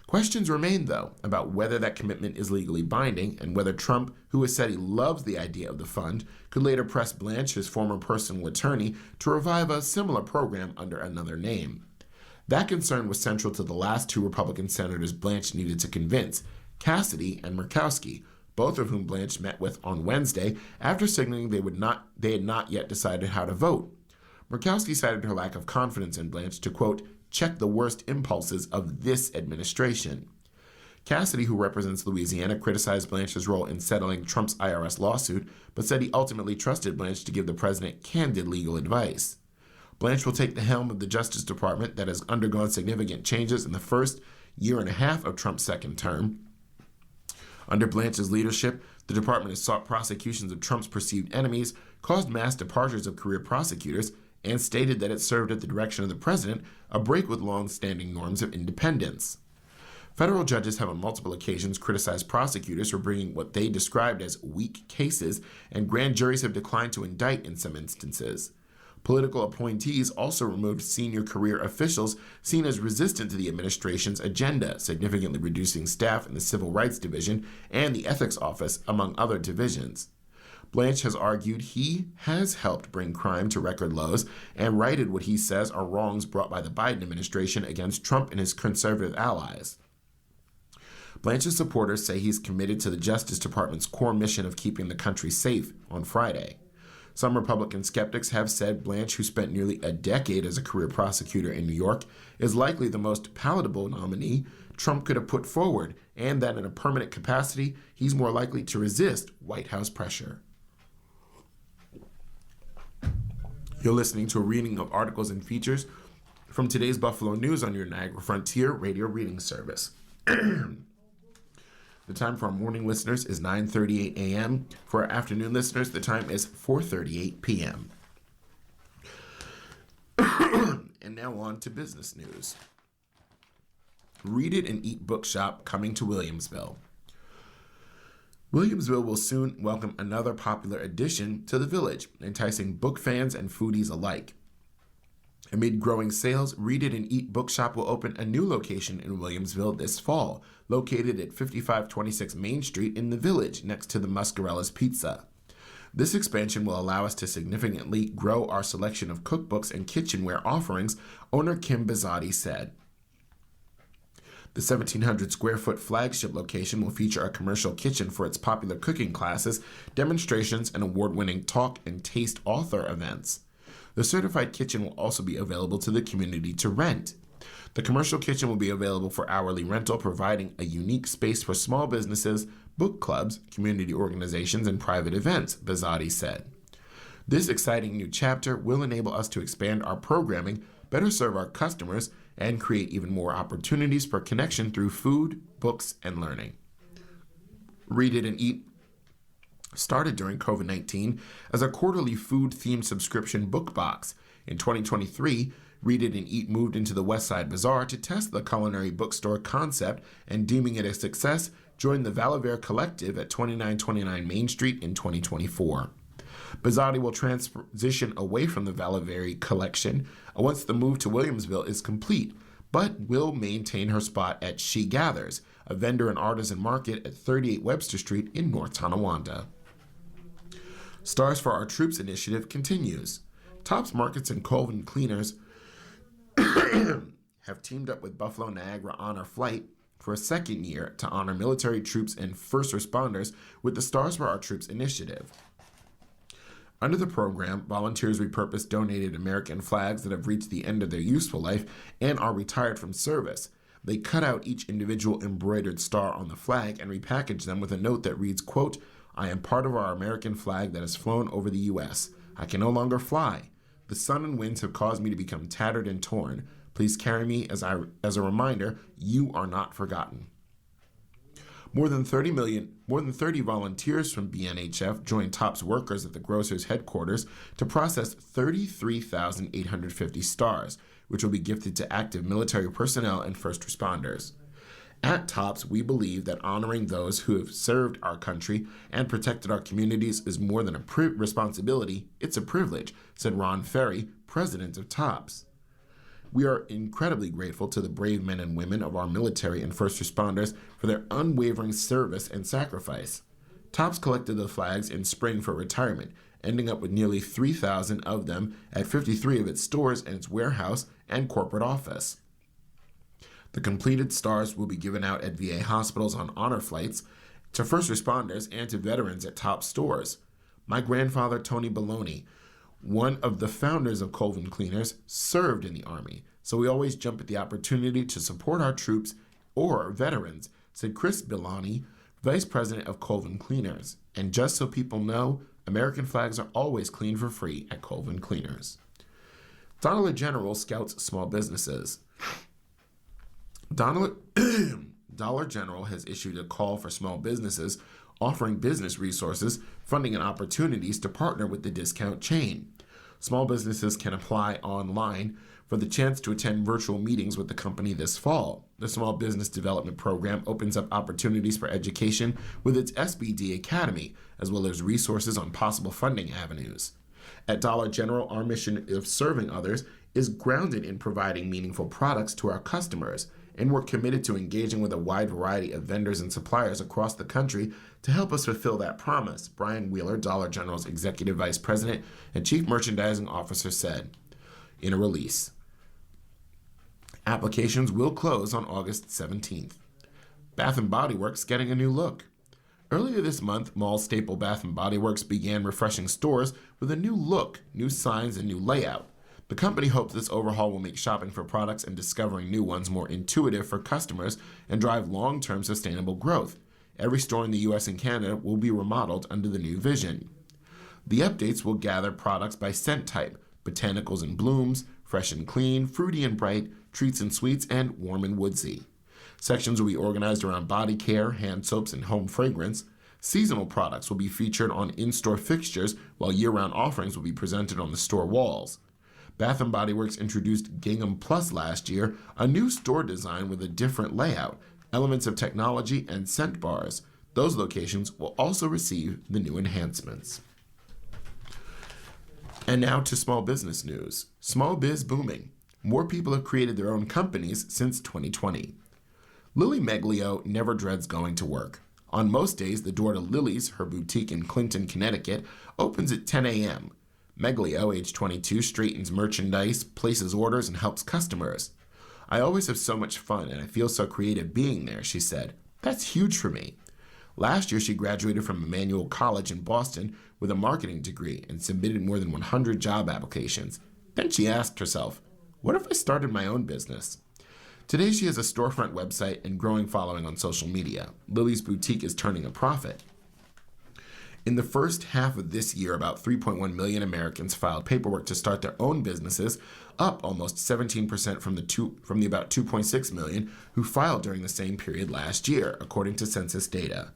Questions remain, though, about whether that commitment is legally binding and whether Trump, who has said he loves the idea of the fund, could later press Blanche, his former personal attorney, to revive a similar program under another name. That concern was central to the last two Republican senators Blanche needed to convince, Cassidy and Murkowski, both of whom Blanche met with on Wednesday after signaling they had not yet decided how to vote. Murkowski cited her lack of confidence in Blanche to, quote, check the worst impulses of this administration. Cassidy, who represents Louisiana, criticized Blanche's role in settling Trump's IRS lawsuit, but said he ultimately trusted Blanche to give the president candid legal advice. Blanche will take the helm of the Justice Department that has undergone significant changes in the first year and a half of Trump's second term. Under Blanche's leadership, the department has sought prosecutions of Trump's perceived enemies, caused mass departures of career prosecutors, and stated that it served at the direction of the president, a break with long-standing norms of independence. Federal judges have on multiple occasions criticized prosecutors for bringing what they described as weak cases, and grand juries have declined to indict in some instances. Political appointees also removed senior career officials seen as resistant to the administration's agenda, significantly reducing staff in the Civil Rights Division and the Ethics Office, among other divisions. Blanche has argued he has helped bring crime to record lows and righted what he says are wrongs brought by the Biden administration against Trump and his conservative allies. Blanche's supporters say he's committed to the Justice Department's core mission of keeping the country safe on Friday. Some Republican skeptics have said Blanche, who spent nearly a decade as a career prosecutor in New York, is likely the most palatable nominee Trump could have put forward, and that in a permanent capacity, he's more likely to resist White House pressure. You're listening to a reading of articles and features from today's Buffalo News on your Niagara Frontier radio reading service. The time for our morning listeners is 9:38 a.m. For our afternoon listeners, the time is 4:38 p.m. And now on to business news. Read It and Eat Bookshop coming to Williamsville. Williamsville will soon welcome another popular addition to the village, enticing book fans and foodies alike. Amid growing sales, Read It and Eat Bookshop will open a new location in Williamsville this fall, located at 5526 Main Street in the village next to the Muscarella's Pizza. This expansion will allow us to significantly grow our selection of cookbooks and kitchenware offerings, owner Kim Bizzotti said. The 1,700 square foot flagship location will feature a commercial kitchen for its popular cooking classes, demonstrations, and award-winning talk and taste author events. The certified kitchen will also be available to the community to rent. The commercial kitchen will be available for hourly rental, providing a unique space for small businesses, book clubs, community organizations, and private events, Bezzotti said. This exciting new chapter will enable us to expand our programming, better serve our customers, and create even more opportunities for connection through food, books, and learning. Read It and Eat started during COVID-19 as a quarterly food-themed subscription book box. In 2023, Read It and Eat moved into the Westside Bazaar to test the culinary bookstore concept, and deeming it a success, joined the Valaver Collective at 2929 Main Street in 2024. Bezzotti will transition away from the Valaver collection once the move to Williamsville is complete, but will maintain her spot at She Gathers, a vendor and artisan market at 38 Webster Street in North Tonawanda. Stars for Our Troops initiative continues. Tops Markets and Colvin Cleaners have teamed up with Buffalo Niagara Honor Flight for a second year to honor military troops and first responders with the Stars for Our Troops initiative. Under the program, volunteers repurpose donated American flags that have reached the end of their useful life and are retired from service. They cut out each individual embroidered star on the flag and repackage them with a note that reads, quote, "I am part of our American flag that has flown over the U.S. I can no longer fly. The sun and winds have caused me to become tattered and torn. Please carry me as a reminder, you are not forgotten." More than 30 volunteers from BNHF joined TOPS workers at the grocer's headquarters to process 33,850 stars, which will be gifted to active military personnel and first responders. At TOPS, we believe that honoring those who have served our country and protected our communities is more than a responsibility, it's a privilege, said Ron Ferry, president of TOPS. We are incredibly grateful to the brave men and women of our military and first responders for their unwavering service and sacrifice. TOPS collected the flags in spring for retirement, ending up with nearly 3,000 of them at 53 of its stores and its warehouse and corporate office. The completed stars will be given out at VA hospitals on honor flights, to first responders, and to veterans at TOPS stores. My grandfather, Tony Baloney, one of the founders of Colvin Cleaners, served in the Army, so we always jump at the opportunity to support our troops or veterans, said Chris Bilani, Vice President of Colvin Cleaners. And just so people know, American flags are always cleaned for free at Colvin Cleaners. Dollar General scouts small businesses. Dollar General has issued a call for small businesses offering business resources, funding, and opportunities to partner with the discount chain. Small businesses can apply online for the chance to attend virtual meetings with the company this fall. The Small Business Development Program opens up opportunities for education with its SBD Academy, as well as resources on possible funding avenues. At Dollar General, our mission of serving others is grounded in providing meaningful products to our customers, and we're committed to engaging with a wide variety of vendors and suppliers across the country to help us fulfill that promise, Brian Wheeler, Dollar General's Executive Vice President and Chief Merchandising Officer, said in a release. Applications will close on August 17th. Bath & Body Works getting a new look. Earlier this month, mall staple Bath & Body Works began refreshing stores with a new look, new signs, and new layout. The company hopes this overhaul will make shopping for products and discovering new ones more intuitive for customers and drive long-term sustainable growth. Every store in the U.S. and Canada will be remodeled under the new vision. The updates will gather products by scent type: botanicals and blooms, fresh and clean, fruity and bright, treats and sweets, and warm and woodsy. Sections will be organized around body care, hand soaps, and home fragrance. Seasonal products will be featured on in-store fixtures, while year-round offerings will be presented on the store walls. Bath & Body Works introduced Gingham Plus last year, a new store design with a different layout, elements of technology, and scent bars. Those locations will also receive the new enhancements. And now to small business news. Small biz booming. More people have created their own companies since 2020. Lily Meglio never dreads going to work. On most days, the door to Lily's, her boutique in Clinton, Connecticut, opens at 10 a.m. Meglio, age 22, straightens merchandise, places orders, and helps customers. "I always have so much fun, and I feel so creative being there," she said. "That's huge for me." Last year, she graduated from Emmanuel College in Boston with a marketing degree and submitted more than 100 job applications. Then she asked herself, what if I started my own business? Today, she has a storefront website and growing following on social media. Lily's boutique is turning a profit. In the first half of this year, about 3.1 million Americans filed paperwork to start their own businesses, up almost 17% from the about 2.6 million who filed during the same period last year, according to census data.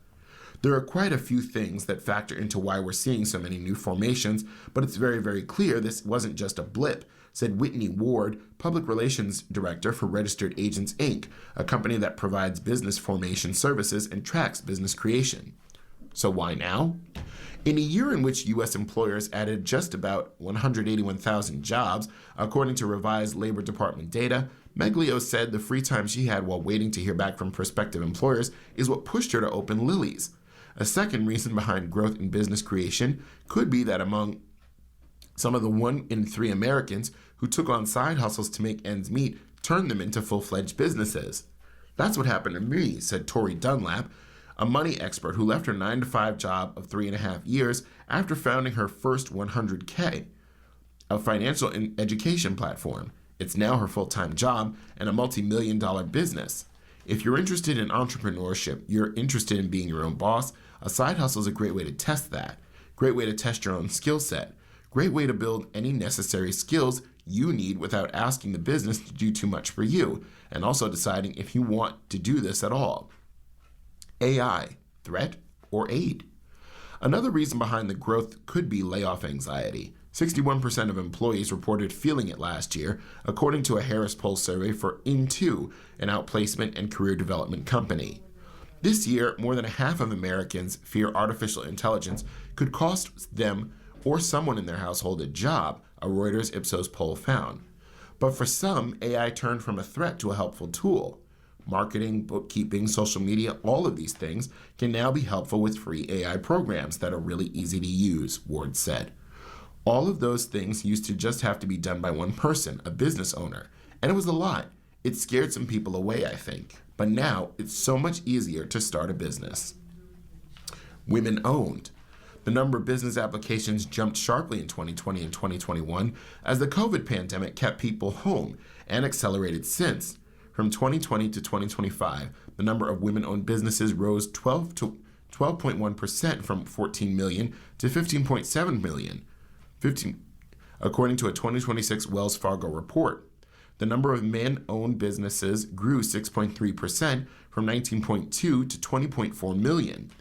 There are quite a few things that factor into why we're seeing so many new formations, but it's very, very clear this wasn't just a blip, said Whitney Ward, Public Relations Director for Registered Agents, Inc., a company that provides business formation services and tracks business creation. So why now? In a year in which U.S. employers added just about 181,000 jobs, according to revised Labor Department data, Meglio said the free time she had while waiting to hear back from prospective employers is what pushed her to open Lily's. A second reason behind growth in business creation could be that among some of the 1 in 3 Americans who took on side hustles to make ends meet turned them into full-fledged businesses. That's what happened to me, said Tori Dunlap, a money expert who left her 9-to-5 job of 3.5 years after founding her first 100K, a financial and education platform. It's now her full-time job and a multi-million-dollar business. If you're interested in entrepreneurship, you're interested in being your own boss, a side hustle is a great way to test that. Great way to test your own skill set. Great way to build any necessary skills you need without asking the business to do too much for you, and also deciding if you want to do this at all. AI, threat or aid? Another reason behind the growth could be layoff anxiety. 61% of employees reported feeling it last year, according to a Harris Poll survey for Into, an outplacement and career development company. This year, more than half of Americans fear artificial intelligence could cost them or someone in their household a job, a Reuters Ipsos poll found. But for some, AI turned from a threat to a helpful tool. Marketing, bookkeeping, social media, all of these things can now be helpful with free AI programs that are really easy to use, Ward said. All of those things used to just have to be done by one person, a business owner, and it was a lot. It scared some people away, I think. But now, it's so much easier to start a business. Women owned. The number of business applications jumped sharply in 2020 and 2021 as the COVID pandemic kept people home and accelerated since. From 2020 to 2025, the number of women-owned businesses rose 12.1% from 14 million to 15.7 million, according to a 2026 Wells Fargo report. The number of men-owned businesses grew 6.3% from 19.2 to 20.4 million.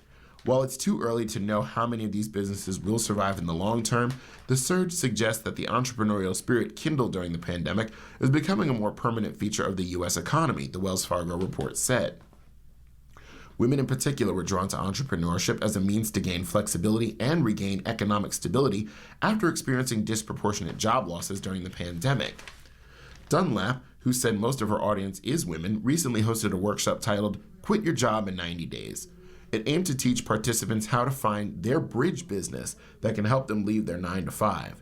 While it's too early to know how many of these businesses will survive in the long term, the surge suggests that the entrepreneurial spirit kindled during the pandemic is becoming a more permanent feature of the U.S. economy, the Wells Fargo report said. Women in particular were drawn to entrepreneurship as a means to gain flexibility and regain economic stability after experiencing disproportionate job losses during the pandemic. Dunlap, who said most of her audience is women, recently hosted a workshop titled Quit Your Job in 90 Days. It aimed to teach participants how to find their bridge business that can help them leave their 9-to-5.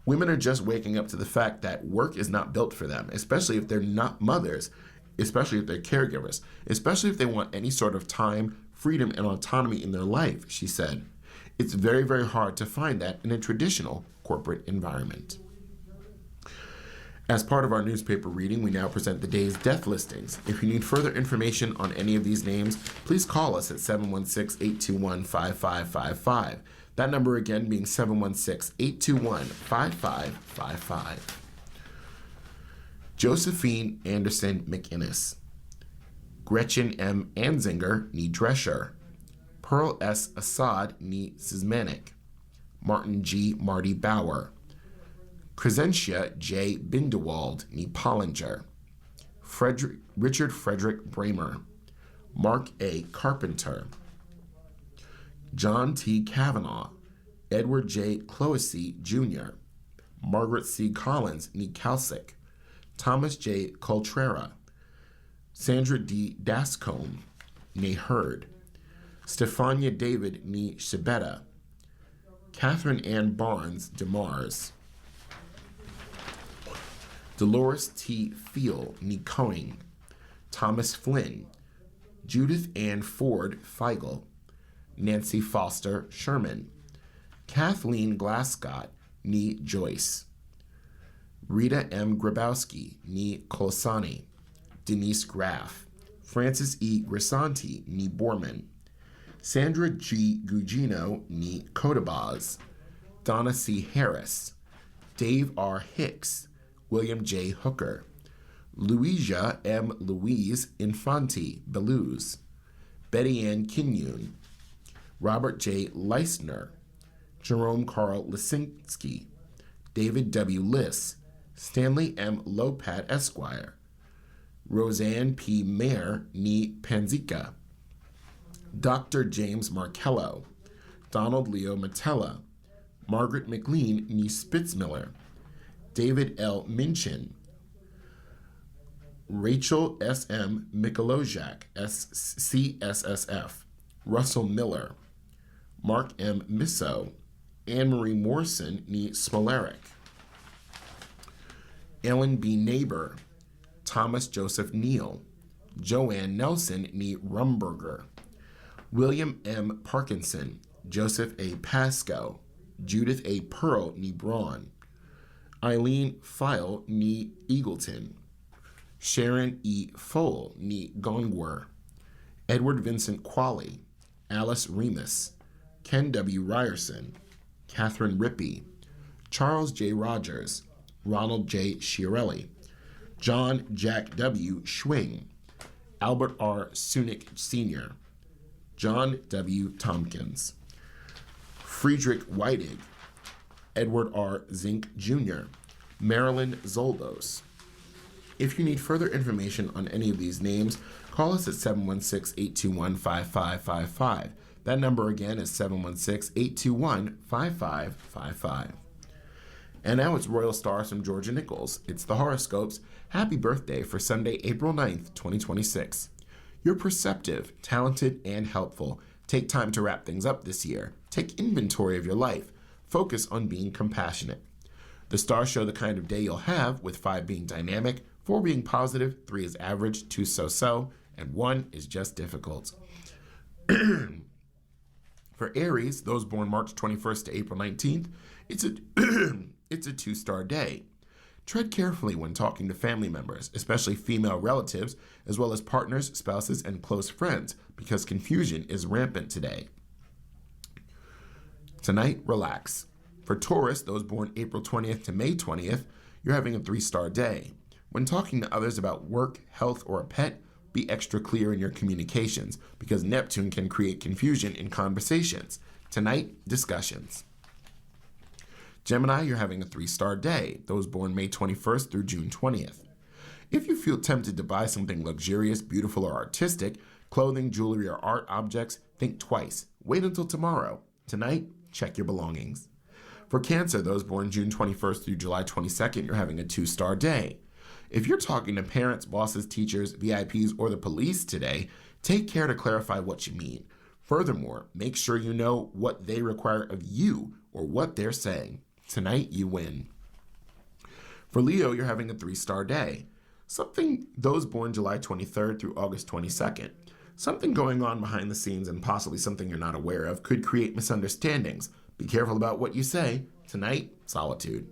Women are just waking up to the fact that work is not built for them, especially if they're not mothers, especially if they're caregivers, especially if they want any sort of time, freedom, and autonomy in their life, she said. It's very, very hard to find that in a traditional corporate environment. As part of our newspaper reading, we now present the day's death listings. If you need further information on any of these names, please call us at 716-821-5555. That number again being 716-821-5555. Josephine Anderson McInnes, Gretchen M. Anzinger, nee Drescher, Pearl S. Assad, nee Szymanek, Martin G. Marty Bauer, Crescentia J. Bindewald, nee Pollinger, Richard Frederick Bramer, Mark A. Carpenter, John T. Kavanaugh, Edward J. Cloesy Jr., Margaret C. Collins, nee Kalsick, Thomas J. Coltrera, Sandra D. Dascombe, nee Hurd, Stefania David, nee Shibetta, Catherine Ann Barnes, DeMars, Dolores T. Feel, nee Coing, Thomas Flynn, Judith Ann Ford Feigl, Nancy Foster Sherman. Kathleen Glascott, nee Joyce. Rita M. Grabowski, nee Colsani. Denise Graff. Francis E. Grisanti, nee Borman. Sandra G. Gugino, nee Codabaz. Donna C. Harris. Dave R. Hicks. William J. Hooker. Louisa M. Louise Infanti, Belouz. Betty Ann Kinyun. Robert J. Leisner. Jerome Carl Lisinski. David W. Liss. Stanley M. Lopat, Esquire. Roseanne P. Mayer, nee Panzica. Dr. James Markello. Donald Leo Matella. Margaret McLean, nee Spitzmiller. David L. Minchin. Rachel S. M. Mikolojak, CSSF. Russell Miller. Mark M. Misso. Anne-Marie Morrison, nee Smolarek. Ellen B. Neighbor. Thomas Joseph Neal. Joanne Nelson, nee Rumberger. William M. Parkinson. Joseph A. Pasco. Judith A. Pearl, nee Braun. Eileen File, nee Eagleton. Sharon E. Fole, nee Gongwer. Edward Vincent Qualley. Alice Remus. Ken W. Ryerson. Catherine Rippey. Charles J. Rogers. Ronald J. Schiarelli. John Jack W. Schwing. Albert R. Sunick Sr. John W. Tompkins. Friedrich Weidig. Edward R. Zink Jr. Marilyn Zoldos. If you need further information on any of these names, call us at 716-821-5555. That number again is 716-821-5555. And now it's Royal Stars from Georgia Nichols. It's the horoscopes. Happy birthday for Sunday, April 9th, 2026. You're perceptive, talented, and helpful. Take time to wrap things up this year. Take inventory of your life. Focus on being compassionate. The stars show the kind of day you'll have, with 5 being dynamic, 4 being positive, 3 is average, 2 so-so, and 1 is just difficult. For Aries, those born March 21st to April 19th, it's a 2-star day. Tread carefully when talking to family members, especially female relatives, as well as partners, spouses, and close friends, because confusion is rampant today. Tonight, relax. For Taurus, those born April 20th to May 20th, you're having a 3-star day. When talking to others about work, health, or a pet, be extra clear in your communications, because Neptune can create confusion in conversations. Tonight, discussions. Gemini, you're having a 3-star day, those born May 21st through June 20th. If you feel tempted to buy something luxurious, beautiful, or artistic, clothing, jewelry, or art objects, think twice. Wait until tomorrow. Tonight, check your belongings. For Cancer, those born June 21st through July 22nd, you're having a 2-star day. If you're talking to parents, bosses, teachers, VIPs, or the police today, take care to clarify what you mean. Furthermore, make sure you know what they require of you or what they're saying. Tonight, you win. For Leo, you're having a 3-star day. Those born July 23rd through August 22nd. Something going on behind the scenes, and possibly something you're not aware of, could create misunderstandings. Be careful about what you say. Tonight, solitude.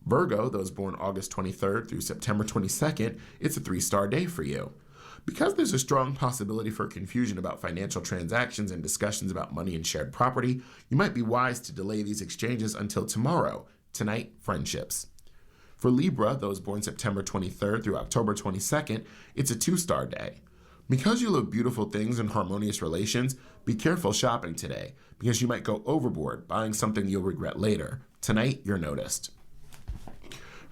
Virgo, those born August 23rd through September 22nd, it's a 3-star day for you. Because there's a strong possibility for confusion about financial transactions and discussions about money and shared property, you might be wise to delay these exchanges until tomorrow. Tonight, friendships. For Libra, those born September 23rd through October 22nd, it's a 2-star day. Because you love beautiful things and harmonious relations, be careful shopping today, because you might go overboard buying something you'll regret later. Tonight, you're noticed.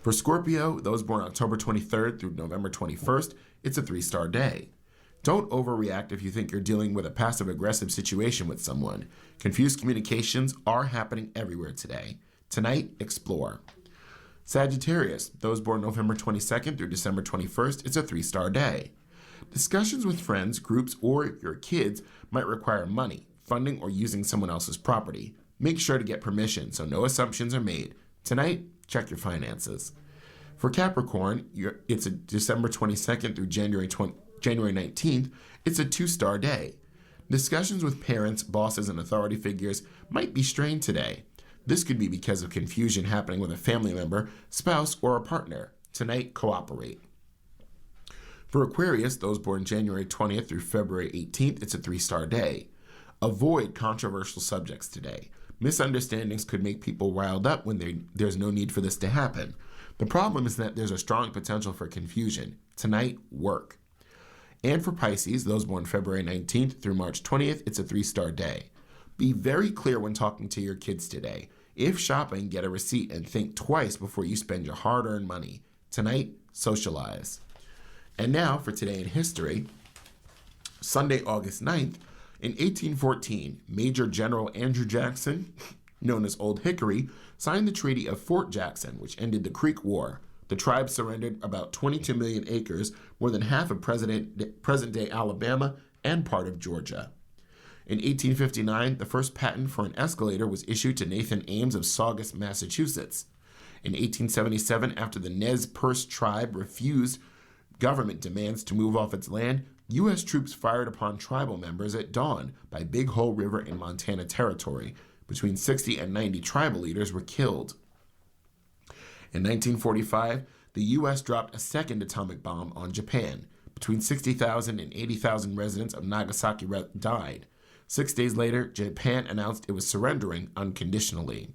For Scorpio, those born October 23rd through November 21st, it's a 3-star day. Don't overreact if you think you're dealing with a passive-aggressive situation with someone. Confused communications are happening everywhere today. Tonight, explore. Sagittarius, those born November 22nd through December 21st, it's a 3-star day. Discussions with friends, groups, or your kids might require money, funding, or using someone else's property. Make sure to get permission so no assumptions are made. Tonight, check your finances. For Capricorn, it's a December 22nd through January 19th. It's a 2-star day. Discussions with parents, bosses, and authority figures might be strained today. This could be because of confusion happening with a family member, spouse, or a partner. Tonight, cooperate. For Aquarius, those born January 20th through February 18th, it's a 3-star day. Avoid controversial subjects today. Misunderstandings could make people riled up when there's no need for this to happen. The problem is that there's a strong potential for confusion. Tonight, work. And for Pisces, those born February 19th through March 20th, it's a 3-star day. Be very clear when talking to your kids today. If shopping, get a receipt and think twice before you spend your hard-earned money. Tonight, socialize. And now for Today in History. Sunday, August 9th, in 1814, Major General Andrew Jackson, known as Old Hickory, signed the Treaty of Fort Jackson, which ended the Creek War. The tribe surrendered about 22 million acres, more than half of present-day Alabama and part of Georgia. In 1859, the first patent for an escalator was issued to Nathan Ames of Saugus, Massachusetts. In 1877, after the Nez Perce tribe refused government demands to move off its land, U.S. troops fired upon tribal members at dawn by Big Hole River in Montana Territory. Between 60 and 90 tribal leaders were killed. In 1945, the U.S. dropped a second atomic bomb on Japan. Between 60,000 and 80,000 residents of Nagasaki died. 6 days later, Japan announced it was surrendering unconditionally.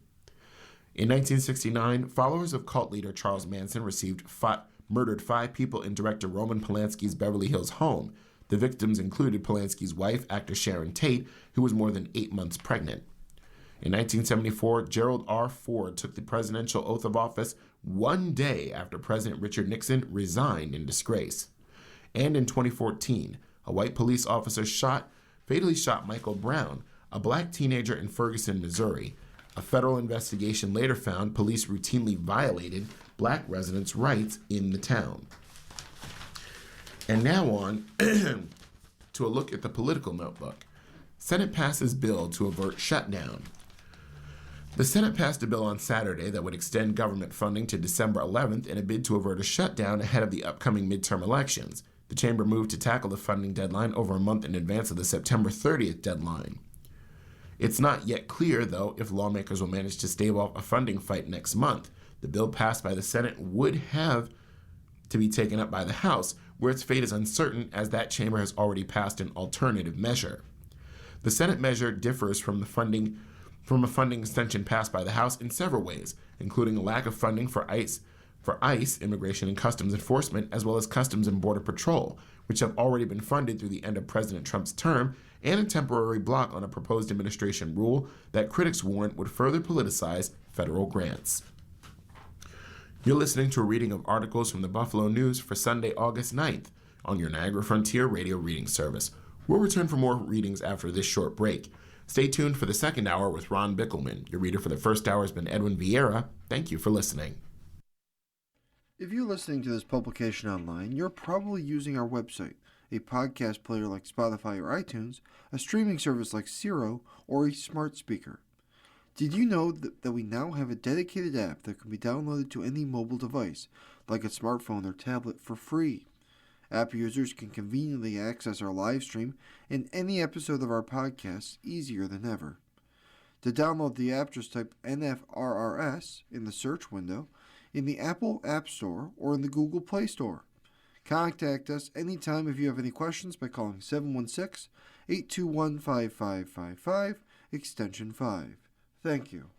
In 1969, followers of cult leader Charles Manson murdered 5 people in director Roman Polanski's Beverly Hills home. The victims included Polanski's wife, actor Sharon Tate, who was more than 8 months pregnant. In 1974, Gerald R. Ford took the presidential oath of office 1 day after President Richard Nixon resigned in disgrace. And in 2014, a white police officer fatally shot Michael Brown, a black teenager in Ferguson, Missouri. A federal investigation later found police routinely violated black residents' rights in the town. And now on to a look at the political notebook. Senate passes bill to avert shutdown. The Senate passed a bill on Saturday that would extend government funding to December 11th in a bid to avert a shutdown ahead of the upcoming midterm elections. The chamber moved to tackle the funding deadline over a month in advance of the September 30th deadline. It's not yet clear, though, if lawmakers will manage to stave off a funding fight next month. The bill passed by the Senate would have to be taken up by the House, where its fate is uncertain as that chamber has already passed an alternative measure. The Senate measure differs from a funding extension passed by the House in several ways, including a lack of funding for ICE, Immigration and Customs Enforcement, as well as Customs and Border Patrol, which have already been funded through the end of President Trump's term, and a temporary block on a proposed administration rule that critics warn would further politicize federal grants. You're listening to a reading of articles from the Buffalo News for Sunday, August 9th on your Niagara Frontier Radio Reading Service. We'll return for more readings after this short break. Stay tuned for the second hour with Ron Bickelman. Your reader for the first hour has been Edwin Vieira. Thank you for listening. If you're listening to this publication online, you're probably using our website, a podcast player like Spotify or iTunes, a streaming service like Siro, or a smart speaker. Did you know that we now have a dedicated app that can be downloaded to any mobile device, like a smartphone or tablet, for free? App users can conveniently access our live stream and any episode of our podcast easier than ever. To download the app, just type NFRRS in the search window in the Apple App Store or in the Google Play Store. Contact us anytime if you have any questions by calling 716-821-5555, extension 5. Thank you.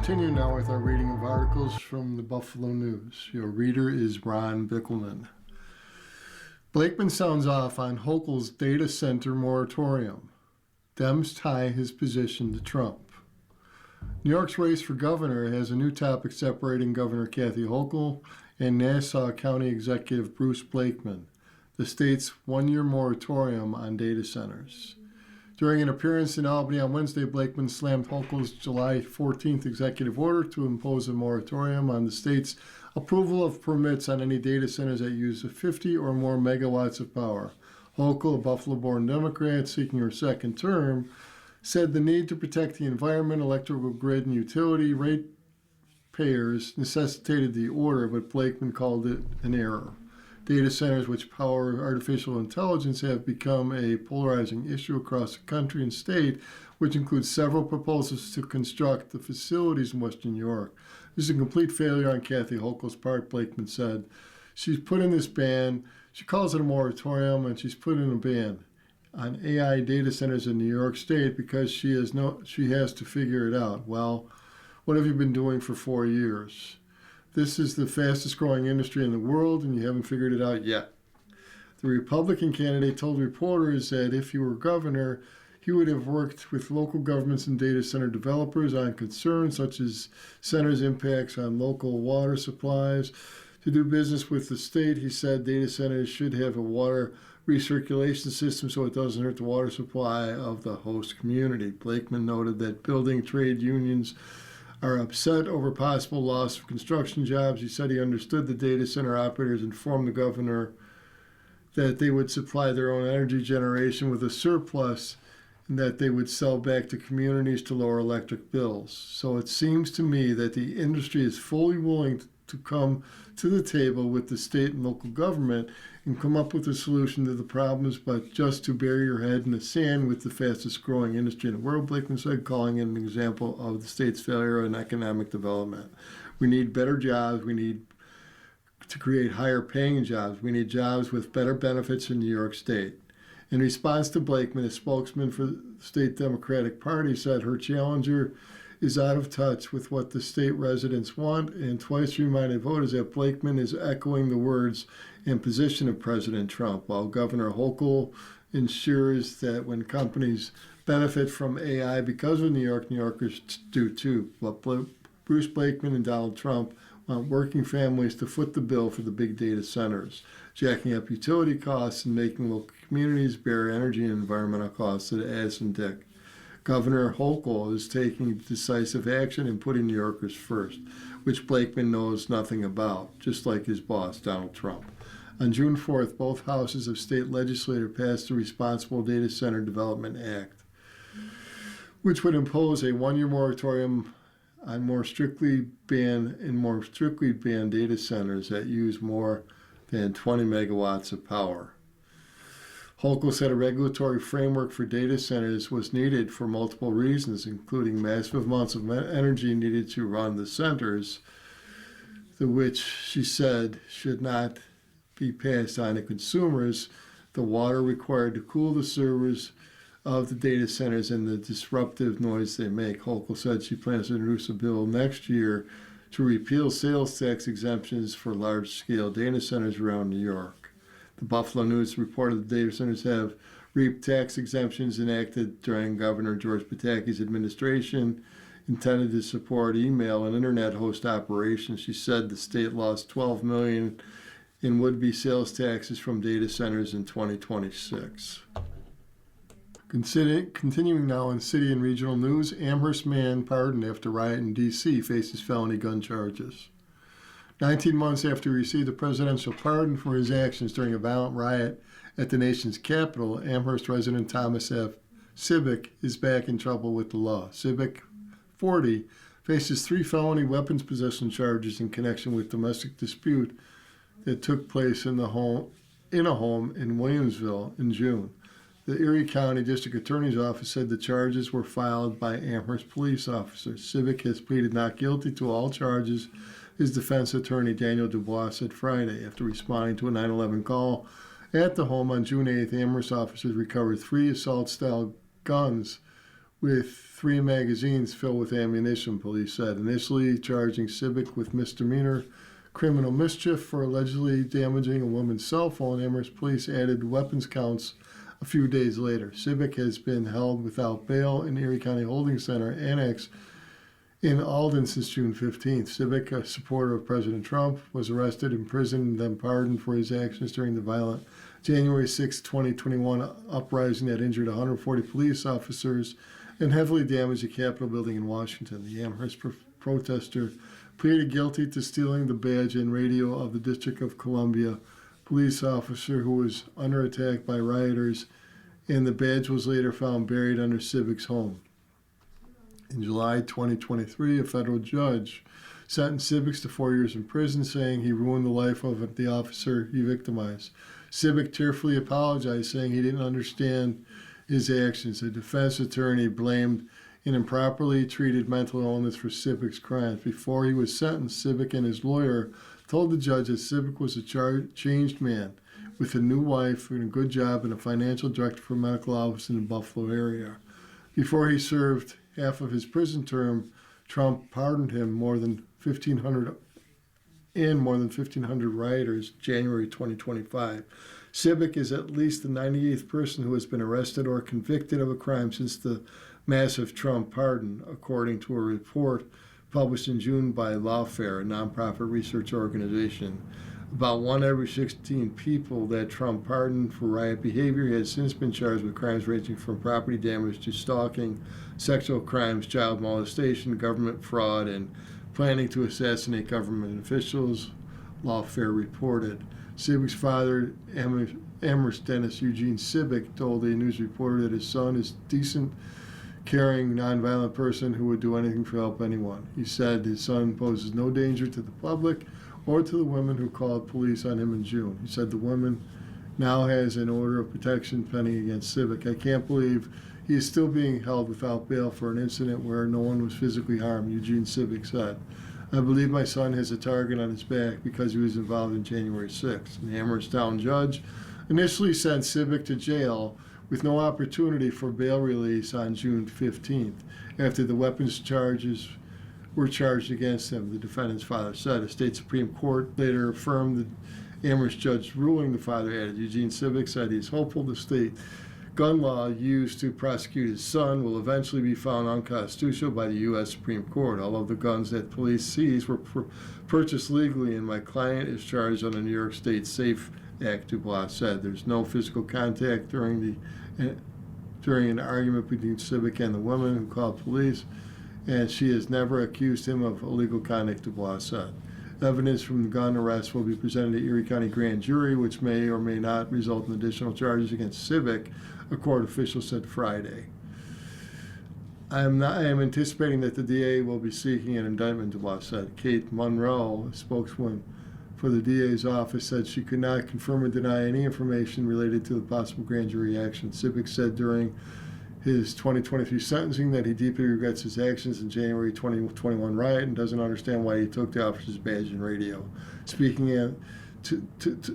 continue now with our reading of articles from the Buffalo News. Your reader is Ron Bickelman. Blakeman sounds off on Hochul's data center moratorium. Dems tie his position to Trump. New York's race for governor has a new topic separating Governor Kathy Hochul and Nassau County Executive Bruce Blakeman, the state's one-year moratorium on data centers. During an appearance in Albany on Wednesday, Blakeman slammed Hochul's July 14th executive order to impose a moratorium on the state's approval of permits on any data centers that use 50 or more megawatts of power. Hochul, a Buffalo-born Democrat seeking her second term, said the need to protect the environment, electrical grid, and utility ratepayers necessitated the order, but Blakeman called it an error. Data centers which power artificial intelligence have become a polarizing issue across the country and state, which includes several proposals to construct the facilities in Western New York. This is a complete failure on Kathy Hochul's part, Blakeman said. She's put in this ban, she calls it a moratorium, and she's put in a ban on AI data centers in New York State because she has to figure it out. Well, what have you been doing for 4 years? This is the fastest growing industry in the world, and you haven't figured it out yet. The Republican candidate told reporters that if he were governor, he would have worked with local governments and data center developers on concerns such as centers' impacts on local water supplies. To do business with the state, he said data centers should have a water recirculation system so it doesn't hurt the water supply of the host community. Blakeman noted that building trade unions are upset over possible loss of construction jobs. He said he understood the data center operators informed the governor that they would supply their own energy generation with a surplus and that they would sell back to communities to lower electric bills. So it seems to me that the industry is fully willing to come to the table with the state and local government and come up with a solution to the problems, but just to bury your head in the sand with the fastest growing industry in the world, Blakeman said, calling it an example of the state's failure in economic development. We need better jobs. We need to create higher paying jobs. We need jobs with better benefits in New York State. In response to Blakeman, a spokesman for the state Democratic Party said her challenger is out of touch with what the state residents want, and twice reminded voters that Blakeman is echoing the words and position of President Trump, while Governor Hochul ensures that when companies benefit from AI because of New York, New Yorkers do too. But Bruce Blakeman and Donald Trump want working families to foot the bill for the big data centers, jacking up utility costs and making local communities bear energy and environmental costs at ass and dick. Governor Hochul is taking decisive action and putting New Yorkers first, which Blakeman knows nothing about, just like his boss, Donald Trump. On June 4th, both houses of state legislature passed the Responsible Data Center Development Act, which would impose a one-year moratorium on more strictly ban data centers that use more than 20 megawatts of power. Hochul said a regulatory framework for data centers was needed for multiple reasons, including massive amounts of energy needed to run the centers, which she said should not be passed on to consumers, the water required to cool the servers of the data centers, and the disruptive noise they make. Hochul said she plans to introduce a bill next year to repeal sales tax exemptions for large-scale data centers around New York. The Buffalo News reported the data centers have reaped tax exemptions enacted during Governor George Pataki's administration intended to support email and internet host operations. She said the state lost $12 million in would-be sales taxes from data centers in 2026. Continuing now in city and regional news, Amherst man pardoned after riot in D.C. faces felony gun charges. 19 months after he received a presidential pardon for his actions during a violent riot at the nation's capital, Amherst resident Thomas F. Cibic is back in trouble with the law. Cibic, 40, faces 3 felony weapons possession charges in connection with domestic dispute that took place in a home in Williamsville in June. The Erie County District Attorney's Office said the charges were filed by Amherst police officers. Cibic has pleaded not guilty to all charges, his defense attorney Daniel Dubois said Friday. After responding to a 9/11 call at the home on June 8th, Amherst officers recovered 3 assault-style guns with 3 magazines filled with ammunition, police said, initially charging Civic with misdemeanor criminal mischief for allegedly damaging a woman's cell phone. Amherst police added weapons counts a few days later. Civic has been held without bail in Erie County Holding Center Annex in Alden since June 15th. Civic, a supporter of President Trump, was arrested, imprisoned, and then pardoned for his actions during the violent January 6, 2021 uprising that injured 140 police officers and heavily damaged the Capitol building in Washington. The Amherst protester pleaded guilty to stealing the badge and radio of the District of Columbia police officer who was under attack by rioters, and the badge was later found buried under Civic's home. In July 2023, a federal judge sentenced Civic to 4 years in prison, saying he ruined the life of the officer he victimized. Civic tearfully apologized, saying he didn't understand his actions. A defense attorney blamed an improperly treated mental illness for Civic's crimes. Before he was sentenced, Civic and his lawyer told the judge that Civic was a changed man with a new wife and a good job and a financial director for a medical office in the Buffalo area. Before he served half of his prison term, Trump pardoned him more than 1,500 rioters January 2025. Civic is at least the 98th person who has been arrested or convicted of a crime since the massive Trump pardon, according to a report published in June by Lawfare, a nonprofit research organization. About 1 every 16 people that Trump pardoned for riot behavior has since been charged with crimes ranging from property damage to stalking, sexual crimes, child molestation, government fraud, and planning to assassinate government officials, Lawfare reported. Civic's father, Amherst Dennis Eugene Civic, told a news reporter that his son is decent, caring, nonviolent person who would do anything to help anyone. He said his son poses no danger to the public or to the women who called police on him in June. He said the woman now has an order of protection pending against Civic. I can't believe he is still being held without bail for an incident where no one was physically harmed, Eugene Civic said. I believe my son has a target on his back because he was involved in January 6th. The Amhersttown judge initially sent Civic to jail with no opportunity for bail release on June 15th after the weapons charges were charged against him, the defendant's father said. A state Supreme Court later affirmed the Amherst judge's ruling, the father added. Eugene Civic said he's hopeful the state gun law used to prosecute his son will eventually be found unconstitutional by the U.S. Supreme Court. All of the guns that police seized were purchased legally, and my client is charged under New York State SAFE Act, Dubois said. There's no physical contact during an argument between Civic and the woman who called police, and she has never accused him of illegal conduct, Dubois said. Evidence from the gun arrest will be presented to Erie County Grand Jury, which may or may not result in additional charges against Civic, a court official said Friday. I am anticipating that the DA will be seeking an indictment, Dubois said. Kate Monroe, a spokeswoman for the DA's office, said she could not confirm or deny any information related to the possible grand jury action. Civic said during his 2023 sentencing that he deeply regrets his actions in January 2021 riot and doesn't understand why he took the officer's badge and radio. Speaking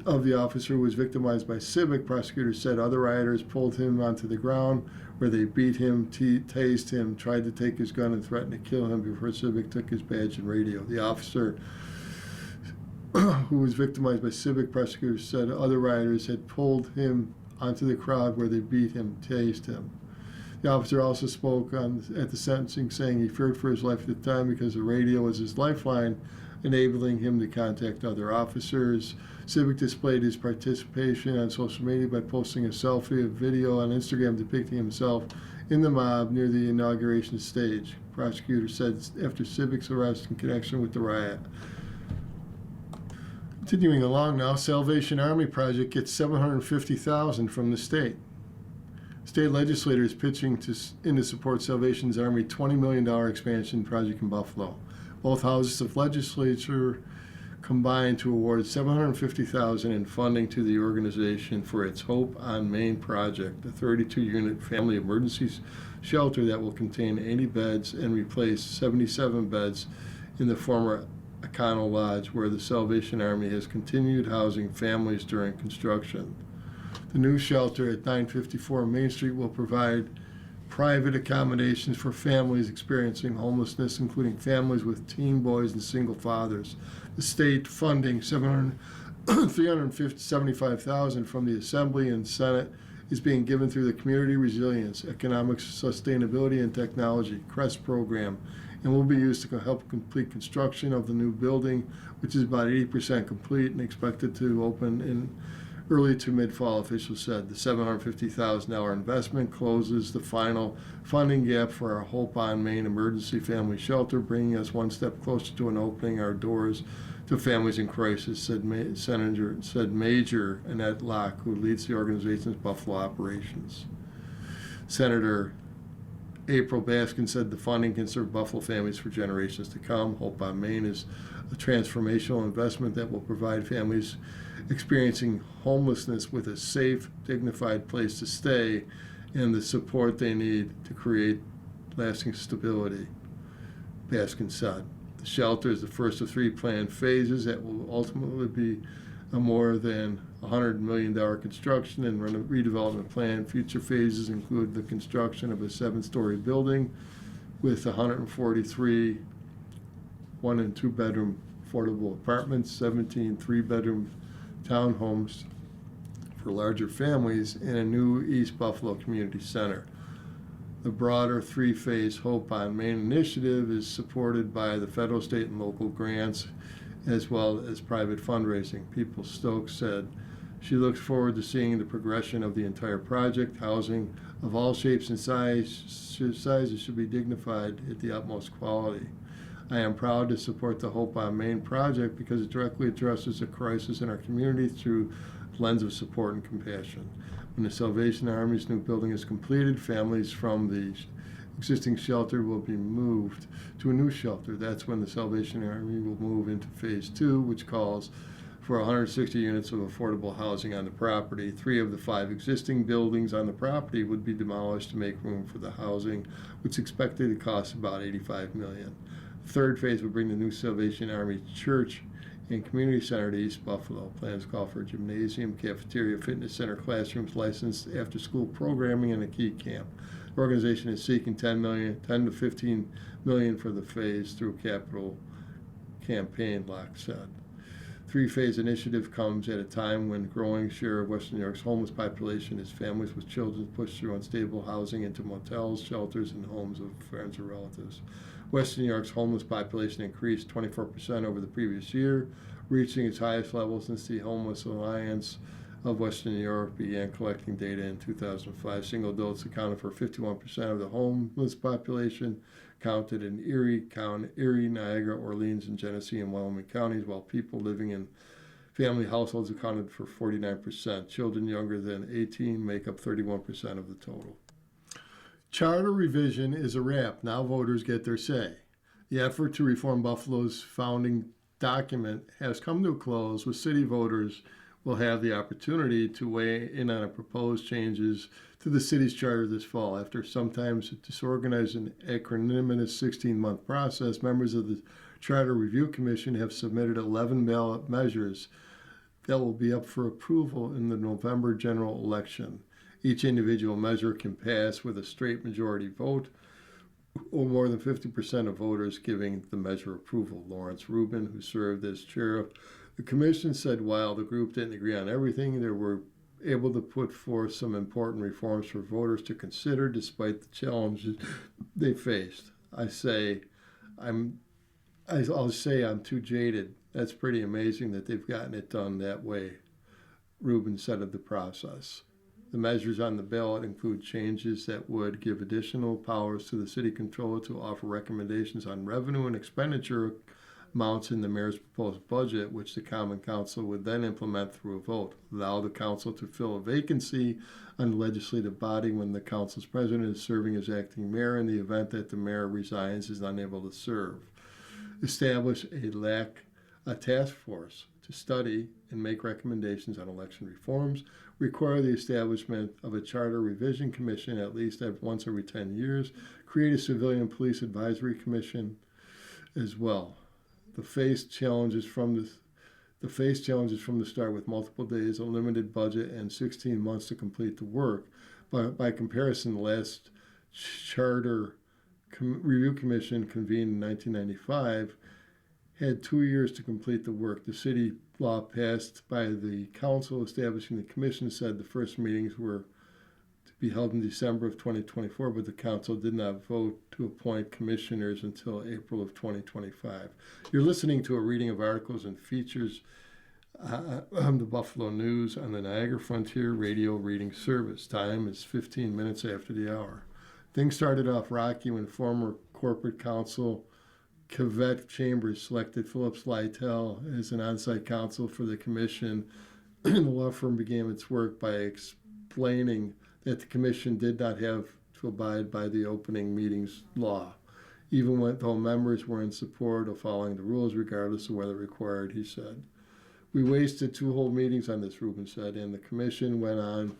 of the officer who was victimized by Civic, prosecutors said other rioters pulled him onto the ground where they beat him, tased him, tried to take his gun and threatened to kill him before Civic took his badge and radio. The officer who was victimized by Civic, prosecutors said other rioters had pulled him onto the crowd where they beat him, tased him. The officer also spoke at the sentencing, saying he feared for his life at the time because the radio was his lifeline, enabling him to contact other officers. Civic displayed his participation on social media by posting a selfie of video on Instagram depicting himself in the mob near the inauguration stage. Prosecutors said after Civic's arrest in connection with the riot. Continuing along now, Salvation Army Project gets $750,000 from the state. State legislators pitching in to support Salvation Army $20 million expansion project in Buffalo. Both houses of legislature combined to award $750,000 in funding to the organization for its Hope on Main project, a 32-unit family emergency shelter that will contain 80 beds and replace 77 beds in the former Econo Lodge, where the Salvation Army has continued housing families during construction. The new shelter at 954 Main Street will provide private accommodations for families experiencing homelessness, including families with teen boys and single fathers. The state funding $375,000 from the Assembly and Senate is being given through the Community Resilience, Economic Sustainability and Technology CREST program, and will be used to help complete construction of the new building, which is about 80% complete and expected to open in early to mid-fall, officials said. The $750,000 investment closes the final funding gap for our Hope on Main emergency family shelter, bringing us one step closer to opening our doors to families in crisis, said Major Annette Locke, who leads the organization's Buffalo operations. Senator April Baskin said the funding can serve Buffalo families for generations to come. Hope on Main is a transformational investment that will provide families experiencing homelessness with a safe, dignified place to stay and the support they need to create lasting stability, Baskin said. The shelter is the first of 3 planned phases that will ultimately be a more than $100 million construction and redevelopment plan. Future phases include the construction of a 7-story building with 143 1- and 2-bedroom affordable apartments, 17 3-bedroom townhomes for larger families, and a new East Buffalo Community Center. The broader 3-phase Hope on Main initiative is supported by the federal, state, and local grants, as well as private fundraising. People Stokes said she looks forward to seeing the progression of the entire project. Housing of all shapes and sizes should be dignified at the utmost quality. I am proud to support the Hope on Main project because it directly addresses a crisis in our community through a lens of support and compassion. When the Salvation Army's new building is completed, families from the existing shelter will be moved to a new shelter. That's when the Salvation Army will move into phase 2, which calls for 160 units of affordable housing on the property. 3 of the 5 existing buildings on the property would be demolished to make room for the housing, which is expected to cost about $85 million. The 3rd phase would bring the new Salvation Army Church and Community Center to East Buffalo. Plans call for a gymnasium, cafeteria, fitness center, classrooms, licensed after-school programming, and a key camp. The organization is seeking $10 to $15 million for the phase through capital campaign, Locke said. 3-phase initiative comes at a time when a growing share of Western New York's homeless population is families with children pushed through unstable housing into motels, shelters, and homes of friends or relatives. Western New York's homeless population increased 24% over the previous year, reaching its highest level since the Homeless Alliance of Western New York began collecting data in 2005. Single adults accounted for 51% of the homeless population counted in Erie, Niagara, Orleans, and Genesee and Wyoming counties, while people living in family households accounted for 49%. Children younger than 18 make up 31% of the total. Charter revision is a wrap. Now voters get their say. The effort to reform Buffalo's founding document has come to a close, with city voters will have the opportunity to weigh in on proposed changes to the city's charter this fall. After sometimes disorganized and acrimonious 16-month process, members of the Charter Review Commission have submitted 11 ballot measures that will be up for approval in the November general election. Each individual measure can pass with a straight majority vote, or more than 50% of voters giving the measure approval. Lawrence Rubin, who served as chair of the commission, said while the group didn't agree on everything, they were able to put forth some important reforms for voters to consider despite the challenges they faced. I'll say I'm too jaded. That's pretty amazing that they've gotten it done that way, Rubin said of the process. The measures on the ballot include changes that would give additional powers to the city controller to offer recommendations on revenue and expenditure amounts in the mayor's proposed budget, which the Common Council would then implement through a vote. Allow the council to fill a vacancy on the legislative body when the council's president is serving as acting mayor in the event that the mayor resigns is unable to serve. Establish a task force to study and make recommendations on election reforms. Require the establishment of a charter revision commission at least once every 10 years. Create a civilian police advisory commission as well. The face challenges from the start with multiple days, a limited budget, and 16 months to complete the work. But by comparison, the last Charter Review Commission convened in 1995 had 2 years to complete the work. The city law passed by the council establishing the commission said the first meetings were to be held in December of 2024, but the council did not vote to appoint commissioners until April of 2025. You're listening to a reading of articles and features on the Buffalo News on the Niagara Frontier Radio Reading Service. Time is 15 minutes after the hour. Things started off rocky when former corporate counsel Kavette Chambers selected Phillips Lytle as an on-site counsel for the commission. The law firm began its work by explaining that the commission did not have to abide by the opening meetings law, even though members were in support of following the rules regardless of whether required, he said. We wasted 2 whole meetings on this, Rubin said, and the commission went on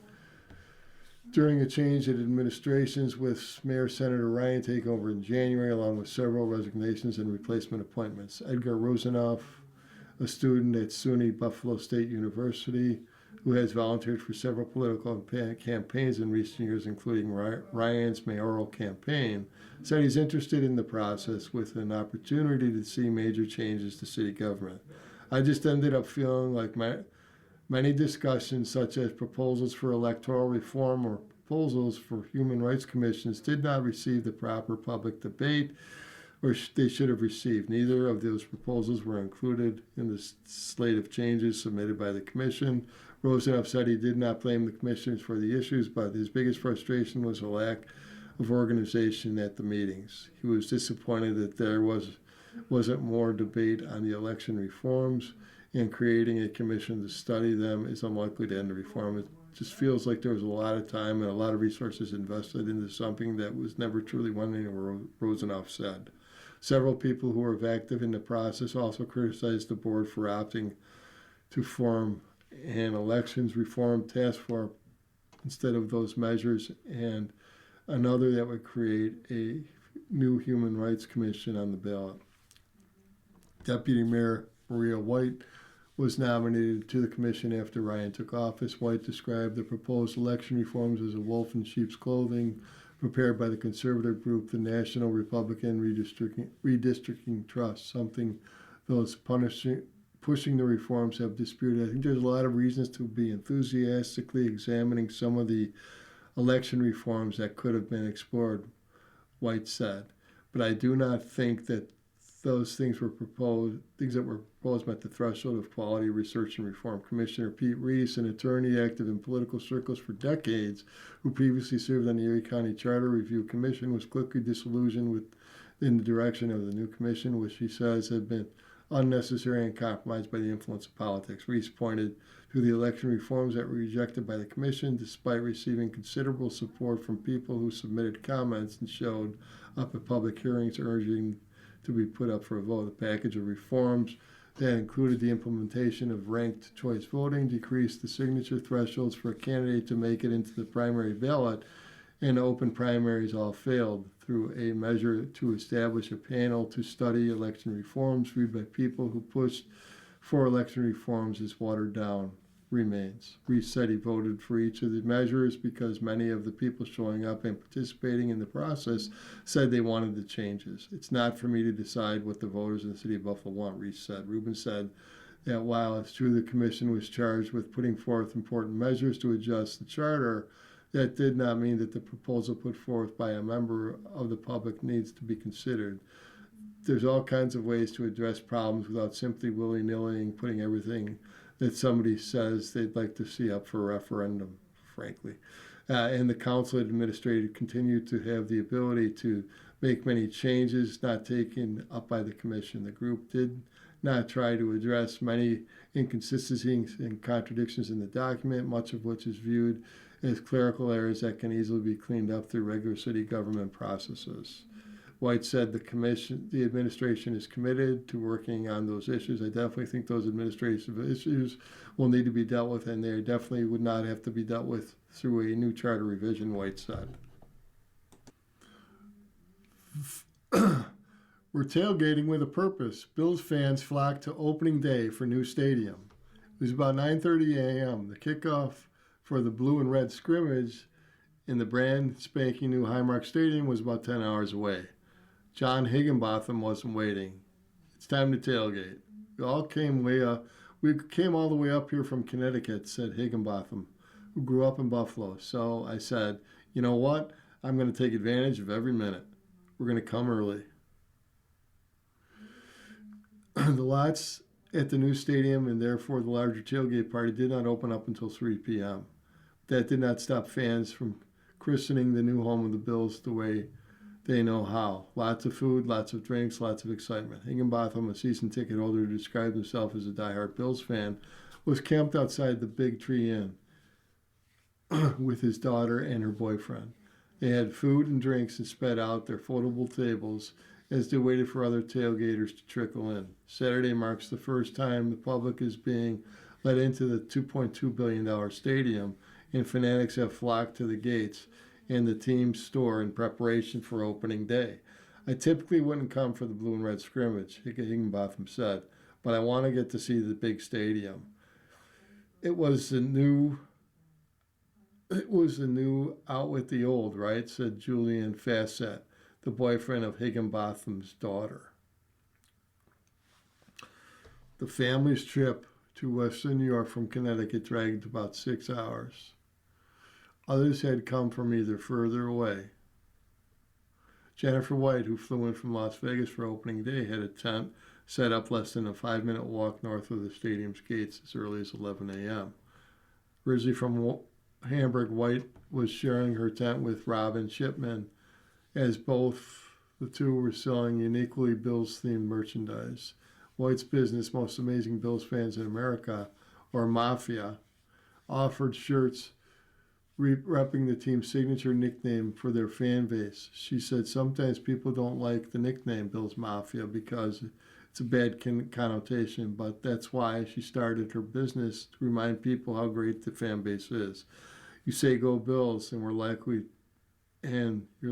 during a change in administrations with Mayor Senator Ryan taking over in January, along with several resignations and replacement appointments. Edgar Rosenoff, a student at SUNY Buffalo State University, who has volunteered for several political campaigns in recent years, including Ryan's mayoral campaign, said he's interested in the process with an opportunity to see major changes to city government. I just ended up feeling like many discussions, such as proposals for electoral reform or proposals for human rights commissions, did not receive the proper public debate or they should have received. Neither of those proposals were included in the slate of changes submitted by the commission. Rosenoff said he did not blame the commissioners for the issues, but his biggest frustration was a lack of organization at the meetings. He was disappointed that there wasn't more debate on the election reforms, and creating a commission to study them is unlikely to end the reform. It just feels like there was a lot of time and a lot of resources invested into something that was never truly won anywhere, Rosenoff said. Several people who were active in the process also criticized the board for opting to form an elections reform task force instead of those measures, and another that would create a new human rights commission on the ballot. Deputy Mayor Maria White was nominated to the commission after Ryan took office. White described the proposed election reforms as a wolf in sheep's clothing, prepared by the conservative group, the National Republican Redistricting Trust, something those pushing the reforms have disputed. I think there's a lot of reasons to be enthusiastically examining some of the election reforms that could have been explored, White said. But I do not think that things that were proposed met the threshold of quality research and reform. Commissioner Pete Reese, an attorney active in political circles for decades, who previously served on the Erie County Charter Review Commission, was quickly disillusioned in the direction of the new commission, which he says had been unnecessary and compromised by the influence of politics. Reese pointed to the election reforms that were rejected by the commission, despite receiving considerable support from people who submitted comments and showed up at public hearings urging to be put up for a vote. The package of reforms that included the implementation of ranked choice voting, decreased the signature thresholds for a candidate to make it into the primary ballot, and open primaries all failed through a measure to establish a panel to study election reforms viewed by people who pushed for election reforms as watered down remains. Reese said he voted for each of the measures because many of the people showing up and participating in the process said they wanted the changes. It's not for me to decide what the voters in the city of Buffalo want, Reese said. Rubin said that while it's true the commission was charged with putting forth important measures to adjust the charter, that did not mean that the proposal put forth by a member of the public needs to be considered. There's all kinds of ways to address problems without simply willy-nilly putting everything that somebody says they'd like to see up for a referendum, frankly. And the council administrator continued to have the ability to make many changes not taken up by the commission. The group did not try to address many inconsistencies and contradictions in the document, much of which is viewed as clerical errors that can easily be cleaned up through regular city government processes. White said the administration is committed to working on those issues. I definitely think those administrative issues will need to be dealt with, and they definitely would not have to be dealt with through a new charter revision, White said. We're tailgating with a purpose. Bills fans flocked to opening day for new stadium. It was about 9:30 a.m. The kickoff for the blue and red scrimmage and the brand spanking new Highmark Stadium was about 10 hours away. John Higginbotham wasn't waiting. It's time to tailgate. We came all the way up here from Connecticut, said Higginbotham, who grew up in Buffalo. So I said, you know what? I'm going to take advantage of every minute. We're going to come early. The lots at the new stadium and therefore the larger tailgate party did not open up until 3 p.m. That did not stop fans from christening the new home of the Bills the way they know how. Lots of food, lots of drinks, lots of excitement. Higginbotham, a season ticket holder who described himself as a diehard Bills fan, was camped outside the Big Tree Inn with his daughter and her boyfriend. They had food and drinks and spread out their foldable tables as they waited for other tailgaters to trickle in. Saturday marks the first time the public is being let into the $2.2 billion stadium, and fanatics have flocked to the gates and the team's store in preparation for opening day. I typically wouldn't come for the blue and red scrimmage, Higginbotham said, but I want to get to see the big stadium. It was the new out with the old, right? Said Julian Fassett, the boyfriend of Higginbotham's daughter. The family's trip to Western New York from Connecticut dragged about 6 hours. Others had come from either further away. Jennifer White, who flew in from Las Vegas for opening day, had a tent set up less than a 5-minute walk north of the stadium's gates as early as 11 a.m. Originally from Hamburg, White was sharing her tent with Robin Shipman, as both the two were selling uniquely Bills-themed merchandise. White's business, Most Amazing Bills Fans in America, or Mafia, offered shirts repping the team's signature nickname for their fan base. She said sometimes people don't like the nickname Bills Mafia because it's a bad connotation, but that's why she started her business, to remind people how great the fan base is. You say go Bills and you're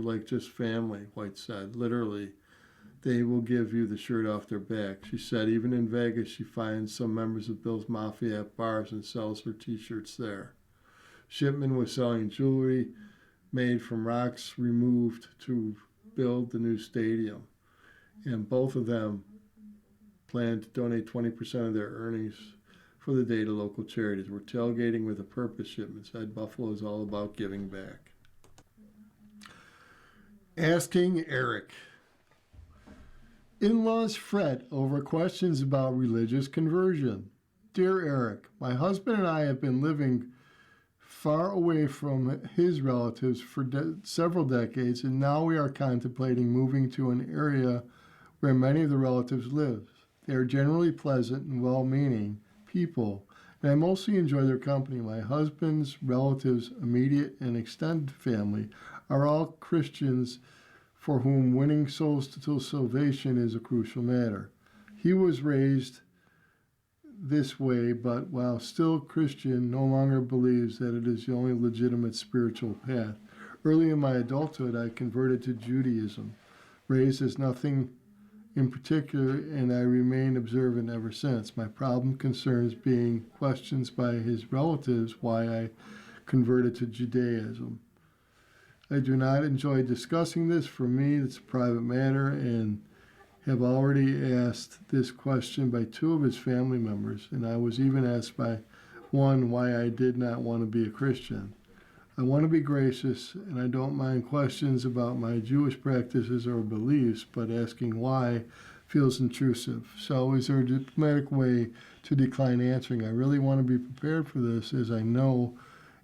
like just family, White said. Literally, they will give you the shirt off their back. She said even in Vegas she finds some members of Bills Mafia at bars and sells her t-shirts there. Shipman was selling jewelry made from rocks removed to build the new stadium, and both of them plan to donate 20% of their earnings for the day to local charities. We're tailgating with a purpose, Shipman said. Buffalo is all about giving back. Asking Eric. In-laws fret over questions about religious conversion. Dear Eric, my husband and I have been living far away from his relatives for several decades, and now we are contemplating moving to an area where many of the relatives live. They are generally pleasant and well-meaning people, and I mostly enjoy their company. My husband's relatives, immediate and extended family, are all Christians for whom winning souls to salvation is a crucial matter. He was raised this way, but while still Christian, no longer believes that it is the only legitimate spiritual path. Early in my adulthood, I converted to Judaism, raised as nothing in particular, and I remain observant ever since. My problem concerns being questioned by his relatives why I converted to Judaism. I do not enjoy discussing this. For me, it's a private matter, and have already asked this question by 2 of his family members, and I was even asked by one why I did not want to be a Christian. I want to be gracious, and I don't mind questions about my Jewish practices or beliefs, but asking why feels intrusive. So is there a diplomatic way to decline answering? I really want to be prepared for this, as I know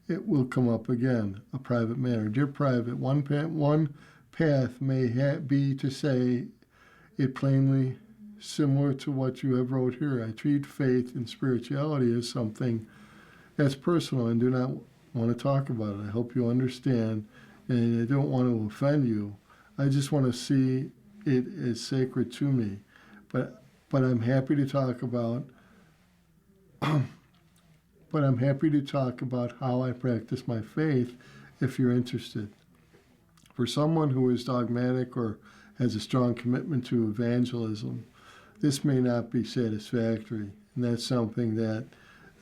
it will come up again, a private matter. Dear Private, one path may be to say it plainly, similar to what you have wrote here. I treat faith and spirituality as something that's personal and do not want to talk about it. I hope you understand, and I don't want to offend you. I just want to see it as sacred to me. But I'm happy to talk about how I practice my faith if you're interested. For someone who is dogmatic or has a strong commitment to evangelism, this may not be satisfactory, and that's something that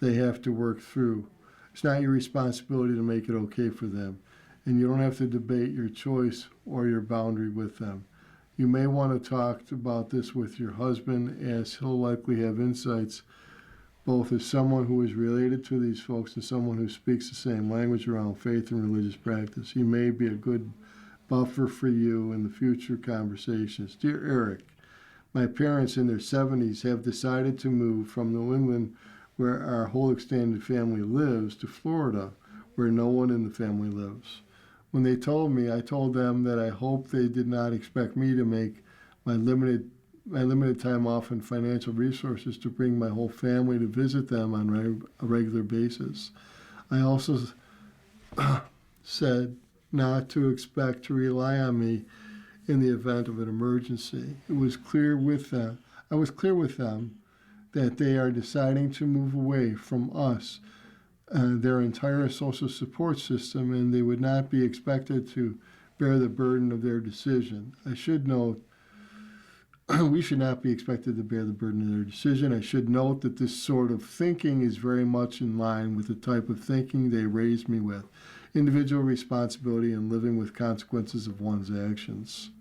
they have to work through. It's not your responsibility to make it okay for them. and you don't have to debate your choice or your boundary with them. You may want to talk about this with your husband, as he'll likely have insights both as someone who is related to these folks and someone who speaks the same language around faith and religious practice. He may be a good buffer for you in the future conversations. Dear Eric, my parents in their 70s have decided to move from New England, where our whole extended family lives, to Florida, where no one in the family lives. When they told me, I told them that I hoped they did not expect me to make my limited time off and financial resources to bring my whole family to visit them on a regular basis. I also said not to expect to rely on me in the event of an emergency. I was clear with them that they are deciding to move away from us, their entire social support system, and they would not be expected to bear the burden of their decision. I should note, we should not be expected to bear the burden of their decision. I should note that this sort of thinking is very much in line with the type of thinking they raised me with: individual responsibility and living with consequences of one's actions.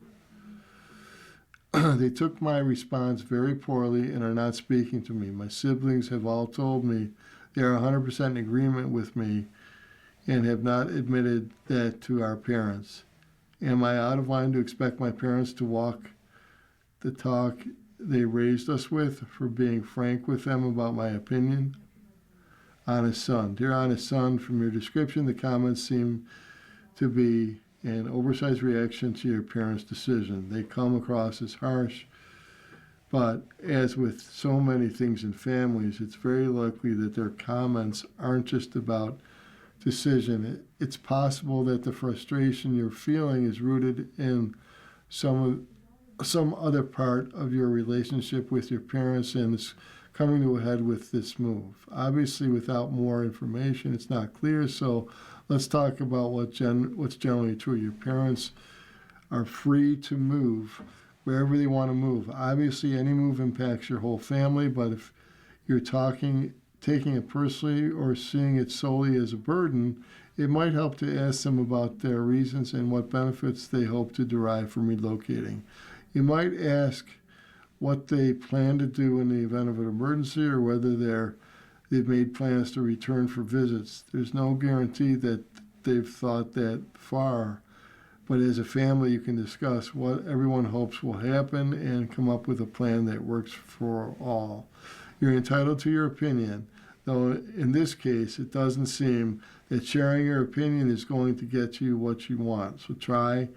They took my response very poorly and are not speaking to me. My siblings have all told me they are 100% in agreement with me and have not admitted that to our parents. Am I out of line to expect my parents to walk the talk they raised us with for being frank with them about my opinion? Honest son. Dear honest son, from your description, the comments seem to be an oversized reaction to your parents' decision. They come across as harsh, but as with so many things in families, it's very likely that their comments aren't just about decision. It's possible that the frustration you're feeling is rooted in some other part of your relationship with your parents, and it's coming to a head with this move. Obviously, without more information, it's not clear, so let's talk about what's generally true. Your parents are free to move wherever they want to move. Obviously, any move impacts your whole family, but if you're taking it personally or seeing it solely as a burden, it might help to ask them about their reasons and what benefits they hope to derive from relocating. You might ask what they plan to do in the event of an emergency, or whether they've made plans to return for visits. There's no guarantee that they've thought that far, but as a family you can discuss what everyone hopes will happen and come up with a plan that works for all. You're entitled to your opinion, though in this case it doesn't seem that sharing your opinion is going to get you what you want. So try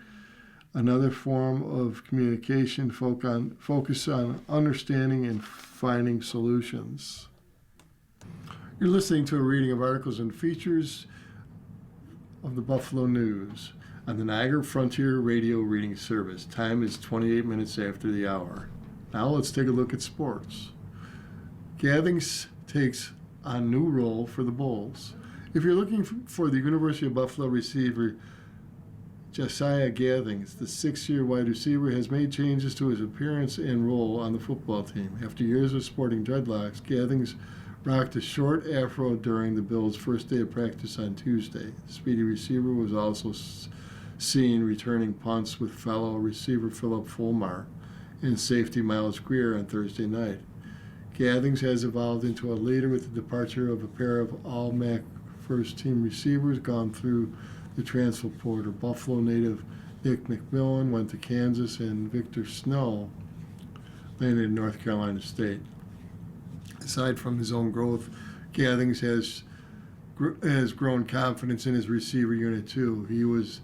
another form of communication, focus on understanding and finding solutions. You're listening to a reading of articles and features of the Buffalo News on the Niagara Frontier Radio Reading Service. Time is 28 minutes after the hour. Now let's take a look at sports. Gathings takes on new role for the Bulls. If you're looking for the University of Buffalo receiver Josiah Gathings, the 6-year wide receiver, has made changes to his appearance and role on the football team. After years of sporting dreadlocks, Gathings rocked a short afro during the Bills' first day of practice on Tuesday. The speedy receiver was also seen returning punts with fellow receiver Philip Fulmar and safety Miles Greer on Thursday night. Gathings has evolved into a leader with the departure of a pair of all-MAC first-team receivers gone through the transfer portal. Buffalo native Nick McMillan went to Kansas, and Victor Snow landed in North Carolina State. Aside from his own growth, Gathings has grown confidence in his receiver unit too. He was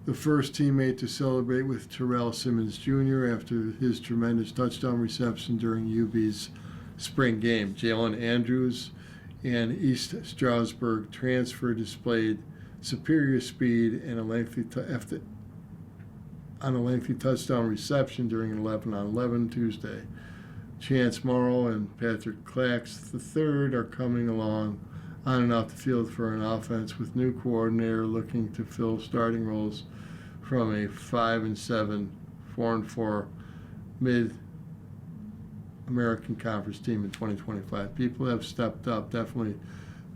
the first teammate to celebrate with Terrell Simmons Jr. after his tremendous touchdown reception during UB's spring game. Jalen Andrews and East Stroudsburg transfer displayed superior speed and a lengthy touchdown reception during an 11-on-11 Tuesday. Chance Morrow and Patrick Clax III are coming along on and off the field for an offense with new coordinator looking to fill starting roles from a 5-7, 4-4 Mid-American Conference team in 2025. People have stepped up. Definitely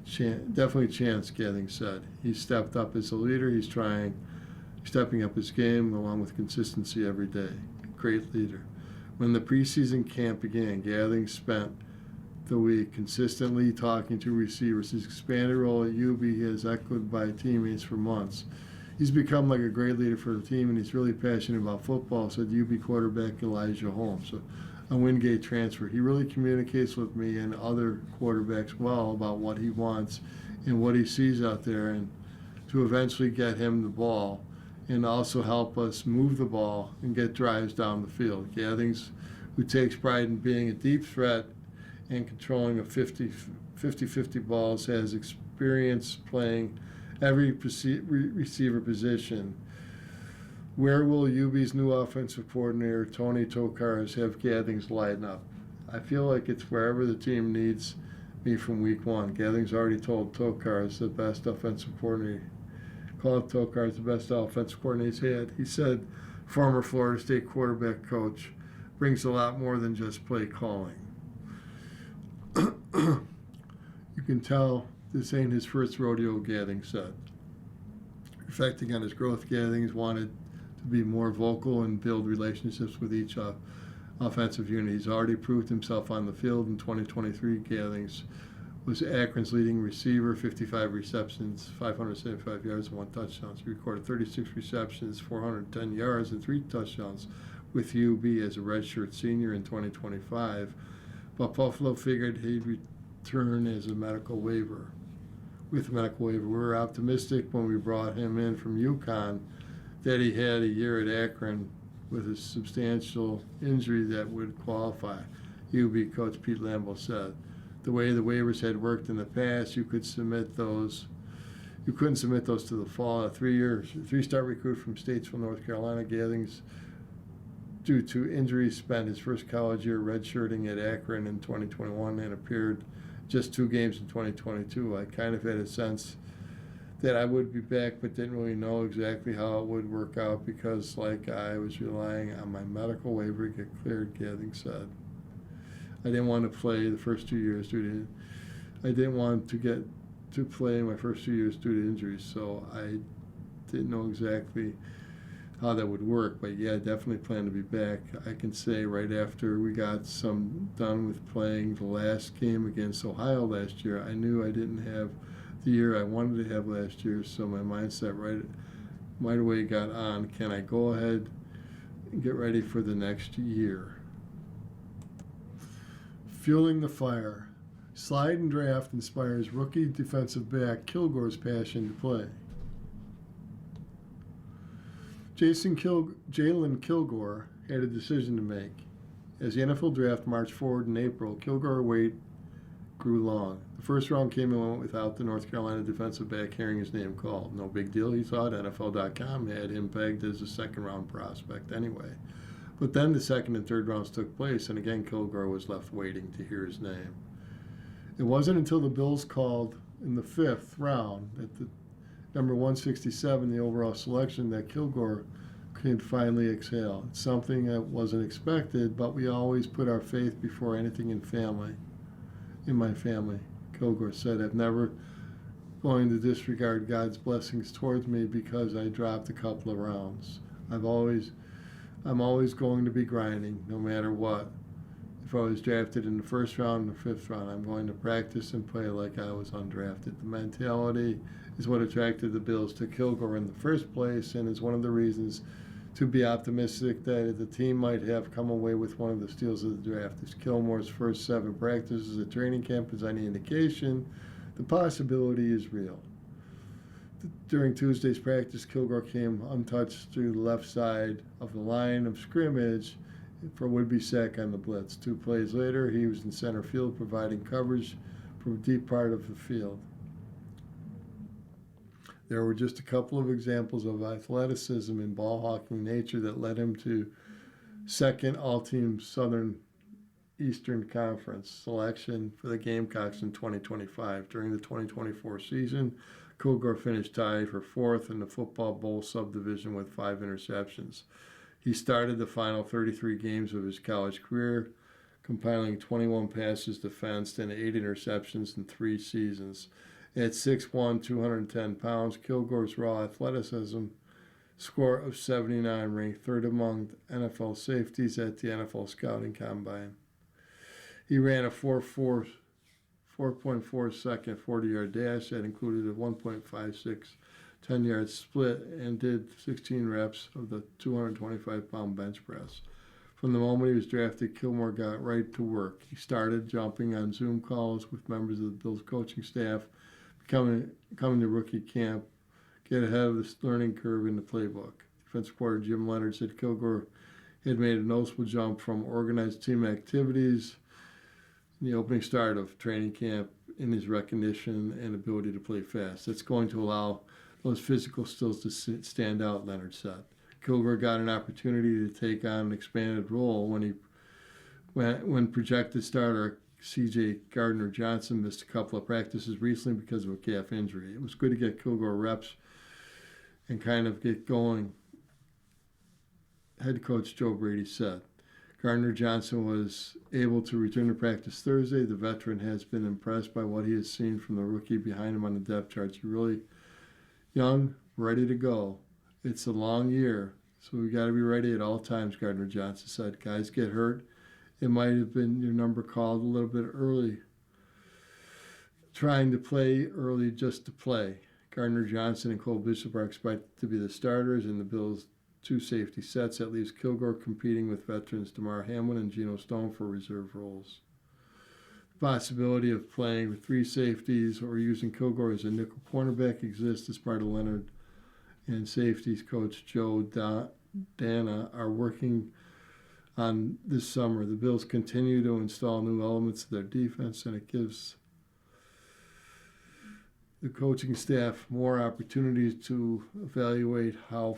Definitely chance, Gathing said. He's stepped up as a leader. He's stepping up his game along with consistency every day. Great leader. When the preseason camp began, Gathing spent the week consistently talking to receivers. His expanded role at UB has echoed by teammates for months. He's become like a great leader for the team, and he's really passionate about football, said UB quarterback Elijah Holmes, a Wingate transfer. He really communicates with me and other quarterbacks well about what he wants and what he sees out there, and to eventually get him the ball and also help us move the ball and get drives down the field. Gathings, who takes pride in being a deep threat and controlling a 50-50 balls, has experience playing every receiver position. Where will UB's new offensive coordinator, Tony Tokaras, have Gathings line up? I feel like it's wherever the team needs me from week one. Gathings already told Tokaras the best offensive coordinator. Called Tokaras the best offensive coordinator he's had. He said, former Florida State quarterback coach, brings a lot more than just play calling. You can tell this ain't his first rodeo, Gathings said. Reflecting on his growth, Gathings wanted to be more vocal and build relationships with each offensive unit. He's already proved himself on the field. In 2023, Gathings was Akron's leading receiver, 55 receptions, 575 yards, and 1 touchdown. He recorded 36 receptions, 410 yards, and 3 touchdowns with UB as a redshirt senior in 2025. But Buffalo figured he'd return as a medical waiver. With a medical waiver, we were optimistic when we brought him in from UConn that he had a year at Akron with a substantial injury that would qualify. UB coach Pete Lambeau said, the way the waivers had worked in the past, you couldn't submit those to the fall. A 3-star recruit from Statesville, North Carolina, Gathings, due to injuries, spent his first college year redshirting at Akron in 2021 and appeared just 2 games in 2022. I kind of had a sense that I would be back, but didn't really know exactly how it would work out because, like, I was relying on my medical waiver to get cleared, Gathings said. I didn't want to play the first 2 years I didn't want to get to play my first 2 years due to injuries, so I didn't know exactly how that would work. But yeah, I definitely plan to be back. I can say right after we got done with playing the last game against Ohio last year, I knew I didn't have the year I wanted to have last year, so my mindset right away got on, can I go ahead and get ready for the next year? Fueling the fire. Slide and draft inspires rookie defensive back Kilgore's passion to play. Jalen Kilgore had a decision to make. As the NFL draft marched forward in April, Kilgore's wait grew long. The first round came and went without the North Carolina defensive back hearing his name called. No big deal, he thought. NFL.com had him pegged as a second-round prospect anyway. But then the second and third rounds took place, and again Kilgore was left waiting to hear his name. It wasn't until the Bills called in the 5th round, at the number 167, the overall selection, that Kilgore could finally exhale. It's something that wasn't expected, but we always put our faith before anything in my family, Kilgore said. I'm never going to disregard God's blessings towards me because I dropped a couple of rounds. I'm always going to be grinding, no matter what. If I was drafted in the 1st round or 5th round, I'm going to practice and play like I was undrafted. The mentality is what attracted the Bills to Kilgore in the first place, and is one of the reasons to be optimistic that the team might have come away with one of the steals of the draft. If Kilgore's first 7 practices at training camp is any indication, the possibility is real. During Tuesday's practice, Kilgore came untouched through the left side of the line of scrimmage for a would-be sack on the blitz. 2 plays later, he was in center field providing coverage from a deep part of the field. There were just a couple of examples of athleticism and ball-hawking nature that led him to 2nd all-team Southern Eastern Conference selection for the Gamecocks in 2025. During the 2024 season, Kilgore finished tied for 4th in the Football Bowl subdivision with 5 interceptions. He started the final 33 games of his college career, compiling 21 passes defensed and 8 interceptions in 3 seasons. At 6'1", 210 pounds, Kilgore's raw athleticism score of 79 ranked third among NFL safeties at the NFL Scouting Combine. He ran a 4.4 second 40-yard dash that included a 1.56 10-yard split and did 16 reps of the 225-pound bench press. From the moment he was drafted, Kilgore got right to work. He started jumping on Zoom calls with members of the Bills coaching staff, coming to rookie camp, get ahead of this learning curve in the playbook. Defensive coordinator Jim Leonard said Kilgore had made a noticeable jump from organized team activities in the opening start of training camp in his recognition and ability to play fast. That's going to allow those physical skills to stand out, Leonard said. Kilgore got an opportunity to take on an expanded role when projected starter C.J. Gardner-Johnson missed a couple of practices recently because of a calf injury. It was good to get Kilgore reps and kind of get going, head coach Joe Brady said. Gardner-Johnson was able to return to practice Thursday. The veteran has been impressed by what he has seen from the rookie behind him on the depth charts. He's really young, ready to go. It's a long year, so we got to be ready at all times, Gardner-Johnson said. Guys get hurt. It might have been your number called a little bit early. Trying to play early just to play. Gardner-Johnson and Cole Bishop are expected to be the starters in the Bills' two safety sets. That leaves Kilgore competing with veterans Damar Hamlin and Geno Stone for reserve roles. The possibility of playing with three safeties or using Kilgore as a nickel cornerback exists as part of Leonard and safeties coach Joe Dana are working on this summer. The Bills continue to install new elements of their defense, and it gives the coaching staff more opportunities to evaluate how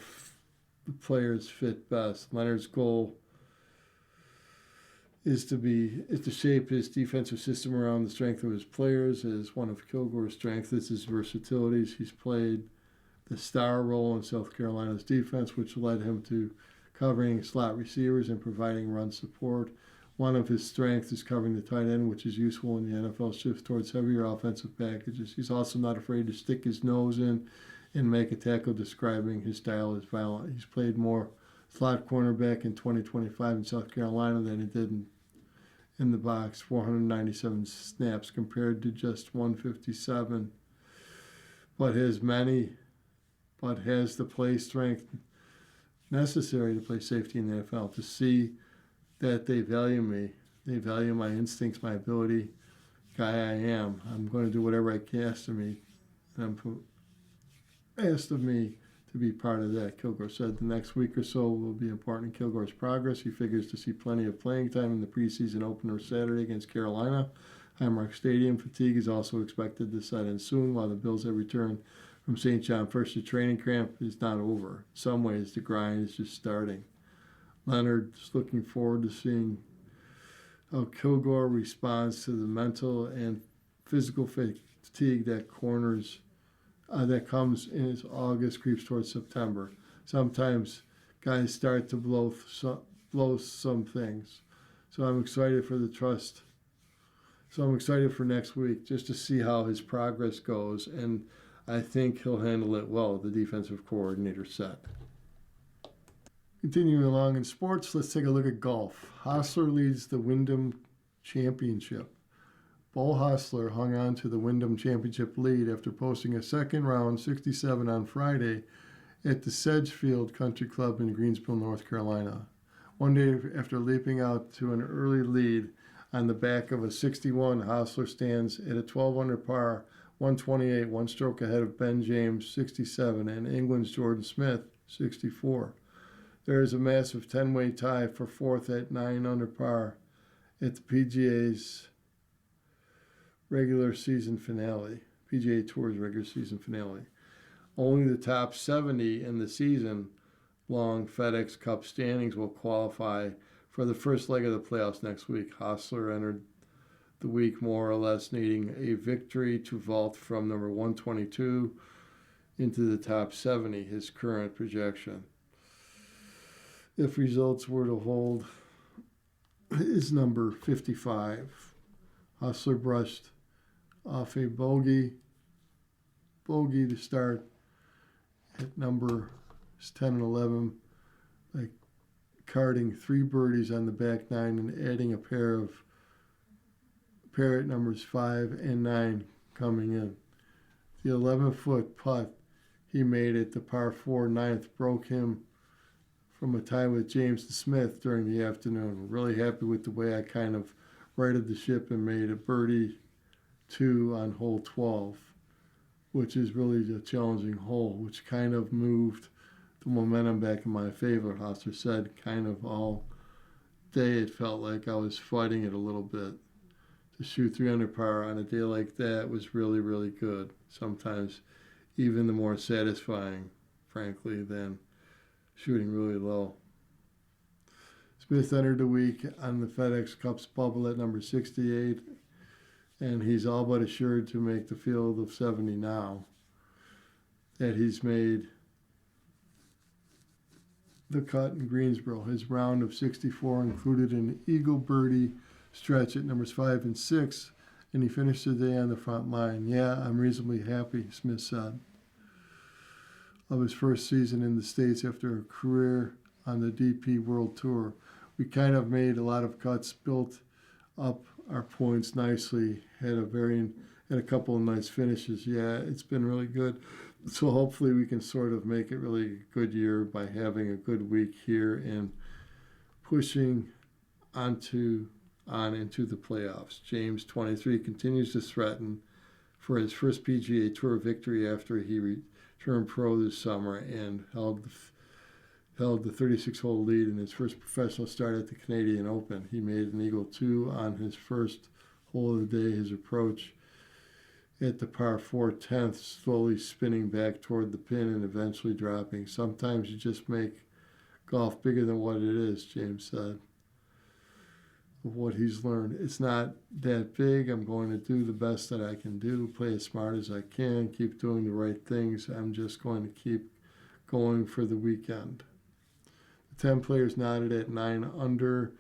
the players fit best. Leonard's goal is to shape his defensive system around the strength of his players. As one of Kilgore's strengths is his versatilities. He's played the star role in South Carolina's defense, which led him to covering slot receivers and providing run support. One of his strengths is covering the tight end, which is useful in the NFL shift towards heavier offensive packages. He's also not afraid to stick his nose in and make a tackle, describing his style as violent. He's played more slot cornerback in 2025 in South Carolina than he did in the box, 497 snaps compared to just 157, but has the play strength necessary to play safety in the NFL. To see that they value me, they value my instincts, my ability, guy I am. I'm going to do whatever I can ask of me, and I'm asked of me to be part of that. Kilgore said the next week or so will be important in Kilgore's progress. He figures to see plenty of playing time in the preseason opener Saturday against Carolina. Highmark Stadium fatigue is also expected to set in soon, while the Bills have returned from St. John first to training camp is not over. In some ways, the grind is just starting. Leonard's looking forward to seeing how Kilgore responds to the mental and physical fatigue that comes in as August creeps towards September. Sometimes guys start to blow some things. So I'm excited for the trust. So I'm excited for next week just to see how his progress goes, and I think he'll handle it well, the defensive coordinator said. Continuing along in sports, let's take a look at golf. Hostler leads the Wyndham Championship. Beau Hossler hung on to the Wyndham Championship lead after posting a second round 67 on Friday at the Sedgefield Country Club in Greensboro, North Carolina. One day after leaping out to an early lead on the back of a 61, Hossler stands at a 12 under par, 128, one stroke ahead of Ben James, 67, and England's Jordan Smith, 64. There is a massive 10-way tie for fourth at 9 under par at the PGA Tour's regular season finale. Only the top 70 in the season-long FedEx Cup standings will qualify for the first leg of the playoffs next week. Hossler entered the week more or less needing a victory to vault from number 122 into the top 70, his current projection. If results were to hold, is number 55. Hossler brushed off a bogey bogey to start at numbers 10 and 11, like carding 3 birdies on the back 9 and adding a pair at numbers 5 and 9 coming in. The 11-foot putt he made at the par 4 ninth broke him from a tie with James Smith during the afternoon. Really happy with the way I kind of righted the ship and made a birdie 2 on hole 12, which is really a challenging hole, which kind of moved the momentum back in my favor. Hosser said kind of all day it felt like I was fighting it a little bit. To shoot 3 under par on a day like that was really, really good. Sometimes even the more satisfying, frankly, than shooting really low. Smith entered the week on the FedEx Cup's bubble at number 68, and he's all but assured to make the field of 70 now. That he's made the cut in Greensboro. His round of 64 included an eagle birdie stretch at numbers 5 and 6, and he finished the day on the front line. Yeah, I'm reasonably happy, Smith said, of his first season in the States after a career on the DP World Tour. We kind of made a lot of cuts, built up our points nicely, had a couple of nice finishes. Yeah, it's been really good. So hopefully we can sort of make it really a good year by having a good week here and pushing on into the playoffs. James, 23, continues to threaten for his first PGA Tour victory after he turned pro this summer and held the 36-hole lead in his first professional start at the Canadian Open. He made an eagle 2 on his first hole of the day. His approach at the par 4 10th, slowly spinning back toward the pin and eventually dropping. Sometimes you just make golf bigger than what it is, James said. Of what he's learned. It's not that big. I'm going to do the best that I can do, play as smart as I can, keep doing the right things. I'm just going to keep going for the weekend. The 10 players nodded at 9 under.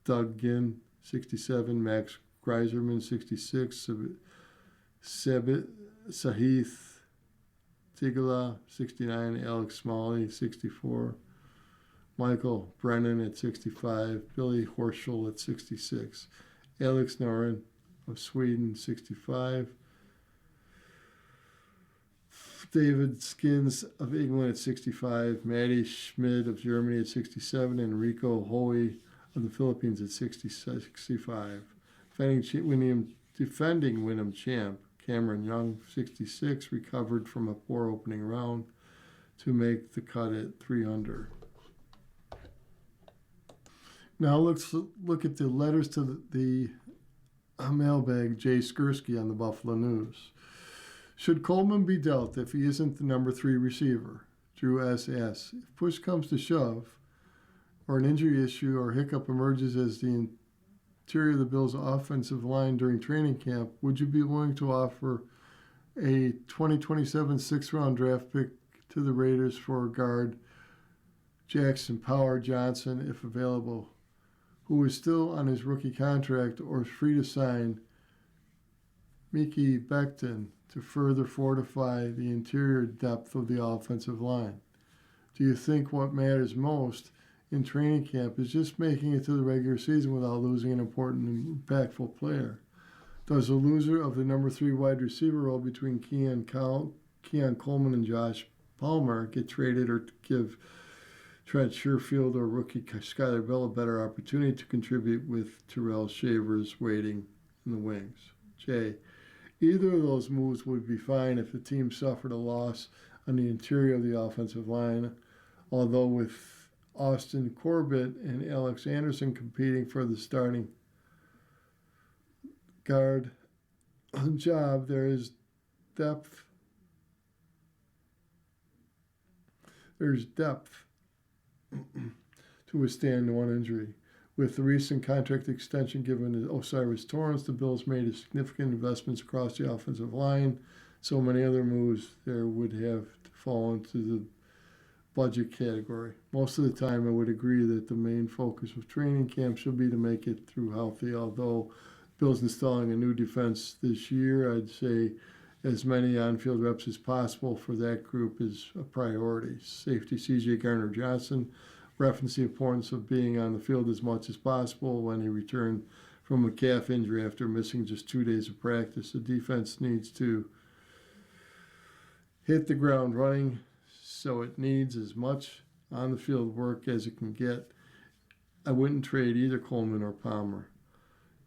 Doug Ginn, 67, Max Greiserman, 66, Sahith Tigala, 69, Alex Smalley, 64, Michael Brennan at 65, Billy Horschel at 66, Alex Noren of Sweden, 65, David Skins of England at 65, Matty Schmid of Germany at 67, and Rico Hoey of the Philippines at 65. Defending Wyndham champ Cameron Young, 66, recovered from a poor opening round to make the cut at 3 under. Now let's look at the letters to the mailbag. Jay Skursky on the Buffalo News. Should Coleman be dealt if he isn't the number 3 receiver? Drew S.S. If push comes to shove, or an injury issue or hiccup emerges as the interior of the Bills' offensive line during training camp, would you be willing to offer a 2027 6th-round draft pick to the Raiders for guard Jackson Power Johnson, if available, who is still on his rookie contract or is free to sign Mickey Becton to further fortify the interior depth of the offensive line? Do you think what matters most in training camp is just making it to the regular season without losing an important and impactful player? Does the loser of the number 3 wide receiver role between Keon Coleman and Josh Palmer get traded, or give Trent Sherfield or rookie Skyler Bell a better opportunity to contribute with Terrell Shavers waiting in the wings? Jay, either of those moves would be fine if the team suffered a loss on the interior of the offensive line, although with Austin Corbett and Alex Anderson competing for the starting guard job, there is depth. There's depth to withstand one injury. With the recent contract extension given to Osiris Torrance, the Bills made significant investments across the offensive line. So many other moves there would have to fall into the budget category. Most of the time, I would agree that the main focus of training camp should be to make it through healthy. Although Bills installing a new defense this year, I'd say as many on-field reps as possible for that group is a priority. Safety C.J. Gardner-Johnson referenced the importance of being on the field as much as possible when he returned from a calf injury after missing just 2 days of practice. The defense needs to hit the ground running, so it needs as much on-the-field work as it can get. I wouldn't trade either Coleman or Palmer.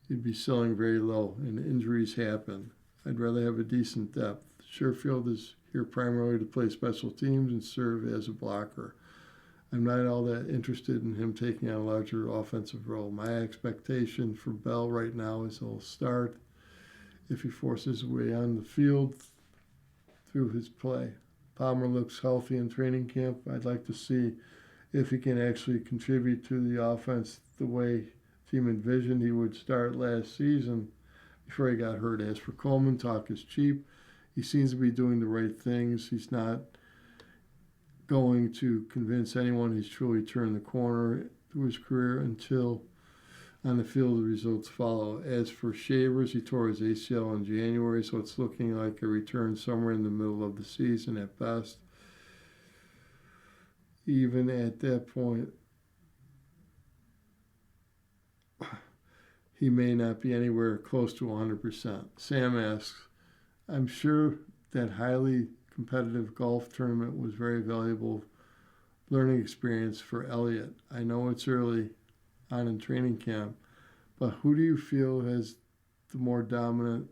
You'd be selling very low, and injuries happen. I'd rather have a decent depth. Sherfield is here primarily to play special teams and serve as a blocker. I'm not all that interested in him taking on a larger offensive role. My expectation for Bell right now is he'll start if he forces his way on the field through his play. Palmer looks healthy in training camp. I'd like to see if he can actually contribute to the offense the way team envisioned he would start last season before he got hurt. As for Coleman, talk is cheap. He seems to be doing the right things. He's not going to convince anyone he's truly turned the corner through his career until on the field the results follow. As for Shavers, he tore his ACL in January, so it's looking like a return somewhere in the middle of the season at best. Even at that point, he may not be anywhere close to 100%. Sam asks, I'm sure that highly competitive golf tournament was very valuable learning experience for Elliott. I know it's early on in training camp, but who do you feel has been more dominant,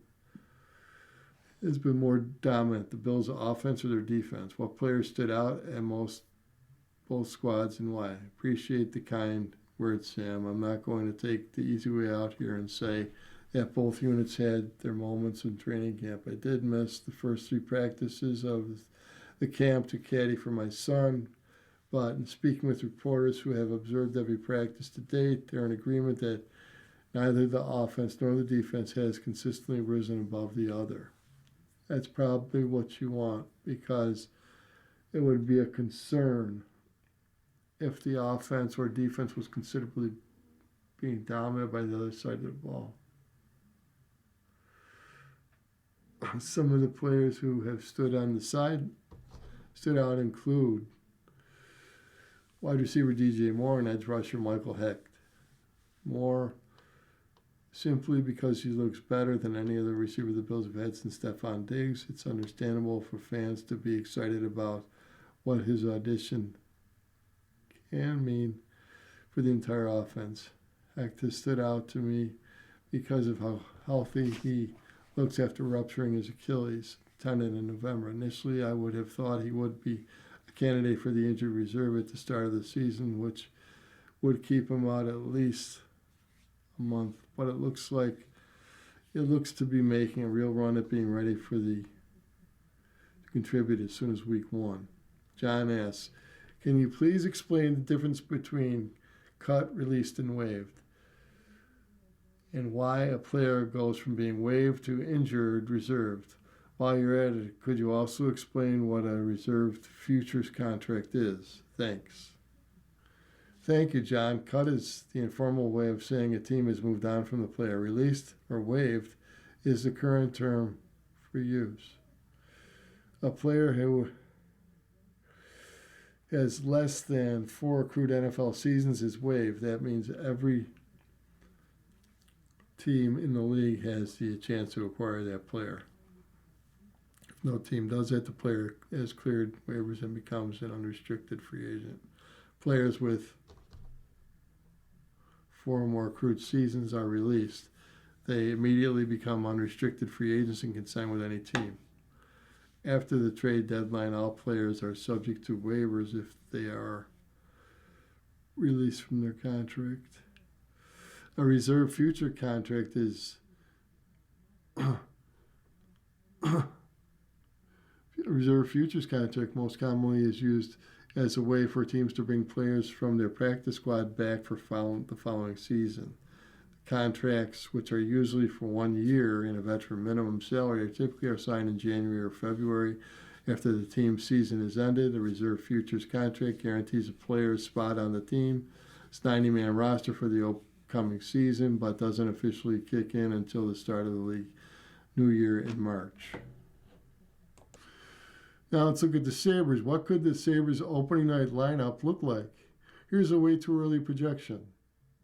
the Bills' offense or their defense? What players stood out at both squads and why? Appreciate the kind words, Sam. I'm not going to take the easy way out here and say that both units had their moments in training camp. I did miss the first 3 practices of the camp to caddy for my son, but in speaking with reporters who have observed every practice to date, they're in agreement that neither the offense nor the defense has consistently risen above the other. That's probably what you want, because it would be a concern if the offense or defense was considerably being dominated by the other side of the ball. Some of the players who have stood out include wide receiver DJ Moore and edge rusher Michael Hecht. Moore, simply because he looks better than any other receiver the Bills have had since Stephon Diggs. It's understandable for fans to be excited about what his audition can mean for the entire offense. Hecht has stood out to me because of how healthy he looks after rupturing his Achilles tendon in November. Initially, I would have thought he would be a candidate for the injured reserve at the start of the season, which would keep him out at least a month. But it looks to be making a real run at being ready to contribute as soon as week 1. John asks, can you please explain the difference between cut, released, and waived, and why a player goes from being waived to injured, reserved? While you're at it, could you also explain what a reserved futures contract is? Thanks. Thank you, John. Cut is the informal way of saying a team has moved on from the player. Released or waived is the current term for use. A player who has less than 4 accrued NFL seasons is waived. That means every team in the league has the chance to acquire that player. If no team does that, the player has cleared waivers and becomes an unrestricted free agent. Players with 4 or more accrued seasons are released. They immediately become unrestricted free agents and can sign with any team. After the trade deadline, all players are subject to waivers if they are released from their contract. A reserve future contract is a reserve futures contract most commonly is used as a way for teams to bring players from their practice squad back for the following season. Contracts, which are usually for 1 year and a veteran minimum salary, typically are signed in January or February after the team's season is ended. A reserve futures contract guarantees a player's spot on the team. It's 90-man roster for the upcoming season, but doesn't officially kick in until the start of the league new year in March. Now let's look at the Sabres. What could the Sabres opening night lineup look like? Here's a way too early projection.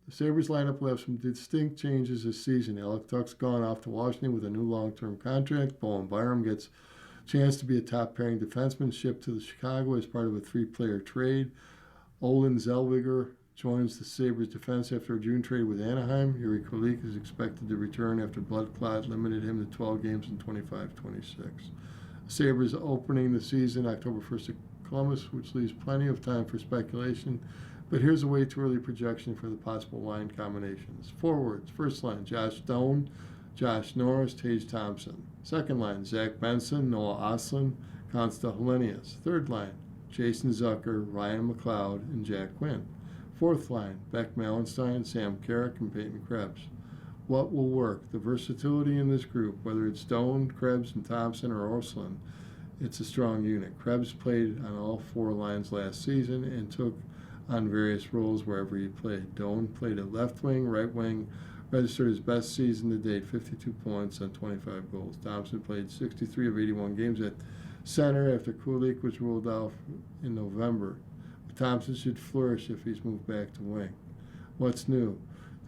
The Sabres lineup will have some distinct changes this season. Alec Tuch's gone off to Washington with a new long-term contract. Bowen Byram gets a chance to be a top-pairing defenseman shipped to Chicago as part of a 3-player trade. Olin Zellweger joins the Sabres defense after a June trade with Anaheim. Yuri Kulich is expected to return after blood clot limited him to 12 games in 25-26. Sabres opening the season October 1st at Columbus, which leaves plenty of time for speculation. But here's a way too early projection for the possible line combinations. Forwards, first line, Josh Stone, Josh Norris, Tage Thompson. Second line, Zach Benson, Noah Ostlund, Konsta Helenius. Third line, Jason Zucker, Ryan McLeod, and Jack Quinn. Fourth line, Beck Malenstein, Sam Carrick, and Peyton Krebs. What will work? The versatility in this group, whether it's Stone, Krebs, and Thompson, or Ostlund, it's a strong unit. Krebs played on all 4 lines last season and took on various roles wherever he played. Doan played at left wing, right wing, registered his best season to date, 52 points on 25 goals. Thompson played 63 of 81 games at center after Kulich was ruled out in November. But Thompson should flourish if he's moved back to wing. What's new?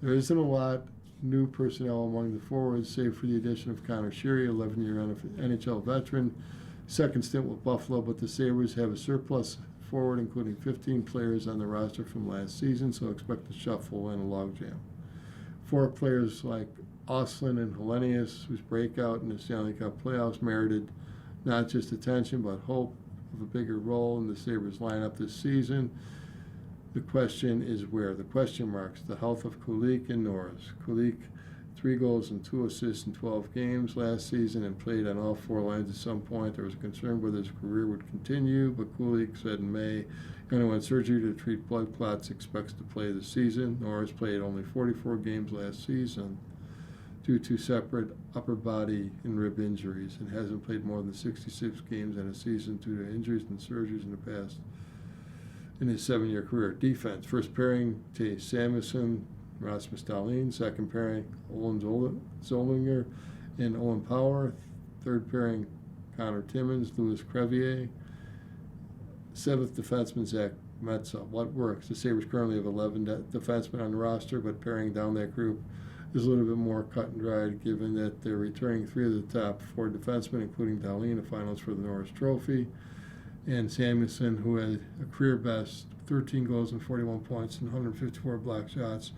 There isn't a lot new personnel among the forwards, save for the addition of Connor Sheary, 11-year NHL veteran, second stint with Buffalo, but the Sabres have a surplus forward, including 15 players on the roster from last season, so expect a shuffle and a logjam. 4 players like Ostlund and Helenius, whose breakout in the Stanley Cup playoffs merited not just attention, but hope of a bigger role in the Sabres lineup this season. The question is where? The question marks, the health of Kulich and Norris. Kulich, 3 goals and 2 assists in 12 games last season and played on all 4 lines at some point. There was concern whether his career would continue, but Kulich said in May he underwent surgery to treat blood clots, expects to play this season. Norris played only 44 games last season due to separate upper body and rib injuries and hasn't played more than 66 games in a season due to injuries and surgeries in the past in his 7-year career. Defense, first pairing, Tage Samuelsson, Rasmus Dahlin. Second pairing, Olin Zollinger and Owen Power. Third pairing, Connor Timmins, Louis Crevier. 7th defenseman, Zach Metsa. What works? The Sabres currently have 11 defensemen on the roster, but paring down that group is a little bit more cut and dried, given that they're returning 3 of the top 4 defensemen, including Dahlin, the finals for the Norris Trophy, and Samuelsson, who had a career best 13 goals and 41 points and 154 block shots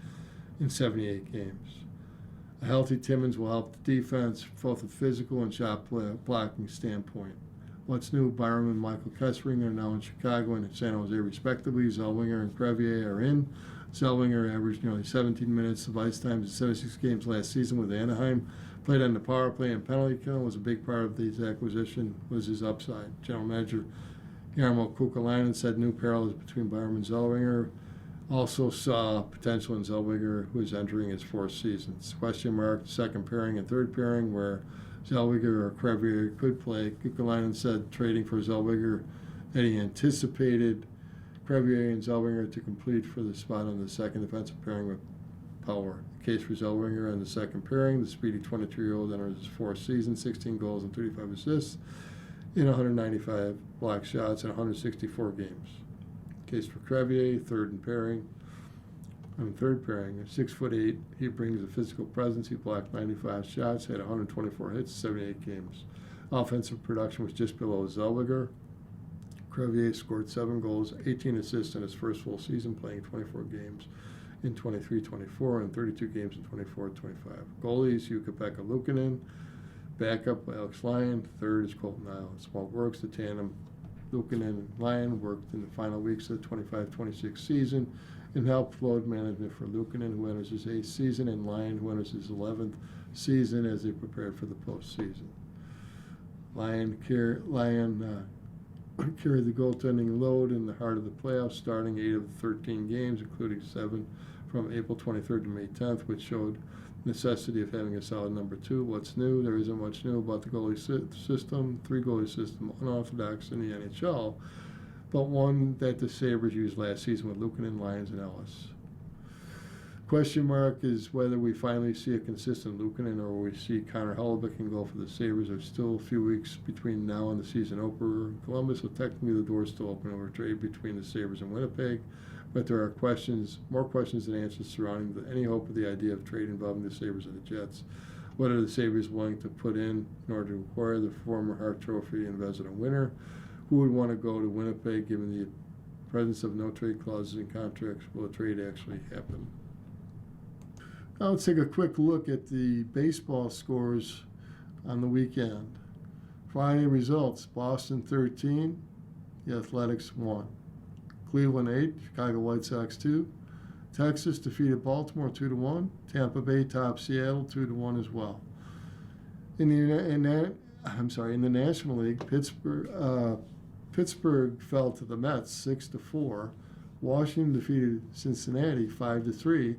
in 78 games. A healthy Timmins will help the defense, both a physical and shot blocking standpoint. What's new? Byram and Michael Kessering are now in Chicago and in San Jose, respectively. Zellweger and Crevier are in. Zellweger averaged nearly 17 minutes of ice time in 76 games last season with Anaheim. Played on the power play and penalty kill. Was a big part of this acquisition, was his upside. General Manager Jarmo Kukalainen said new parallels between Byram and Zellweger. Also saw potential in Zellweger, who is entering his 4th season. Question mark, second pairing and third pairing, where Zellweger or Crevier could play. Kukalainen said trading for Zellweger that he anticipated Crevier and Zellweger to complete for the spot on the second defensive pairing with Power. The case for Zellweger on the second pairing, the speedy 22-year-old enters his 4th season, 16 goals and 35 assists in 195 block shots in 164 games. Case for Crevier, third pairing, at 6'8", he brings a physical presence. He blocked 95 shots, had 124 hits, 78 games. Offensive production was just below Zellweger. Crevier scored 7 goals, 18 assists in his first full season, playing 24 games in 23-24 and 32 games in 24-25. Goalies, Jukka-Pekka Luukkonen. Backup, Alex Lyon. Third is Colton Islands. What works, the tandem Luukkonen and Lyon worked in the final weeks of the 25-26 season and helped load management for Luukkonen, who enters his 8th season, and Lyon, who enters his 11th season as they prepared for the postseason. Lyon carried the goaltending load in the heart of the playoffs, starting 8 of the 13 games, including 7 from April 23rd to May 10th, which showed necessity of having a solid number 2. What's new? There isn't much new about the goalie system. 3-goalie system, unorthodox in the NHL, but one that the Sabres used last season with Luukkonen, Lyons, and Ellis. Question mark is whether we finally see a consistent Luukkonen or we see Connor Hellebuyck go for the Sabres. There's still a few weeks between now and the season opener in Columbus, so technically the door's still open over trade between the Sabres and Winnipeg. But there are more questions than answers surrounding any hope of the idea of trade involving the Sabres and the Jets. What are the Sabres willing to put in order to acquire the former Hart Trophy and Vezina winner? Who would want to go to Winnipeg given the presence of no trade clauses in contracts? Will a trade actually happen? Now let's take a quick look at the baseball scores on the weekend. Friday results: Boston 13, the Athletics 1. Cleveland 8, Chicago White Sox 2. Texas defeated Baltimore 2-1. Tampa Bay topped Seattle 2-1 as well. In the National League, Pittsburgh fell to the Mets 6-4. Washington defeated Cincinnati 5-3.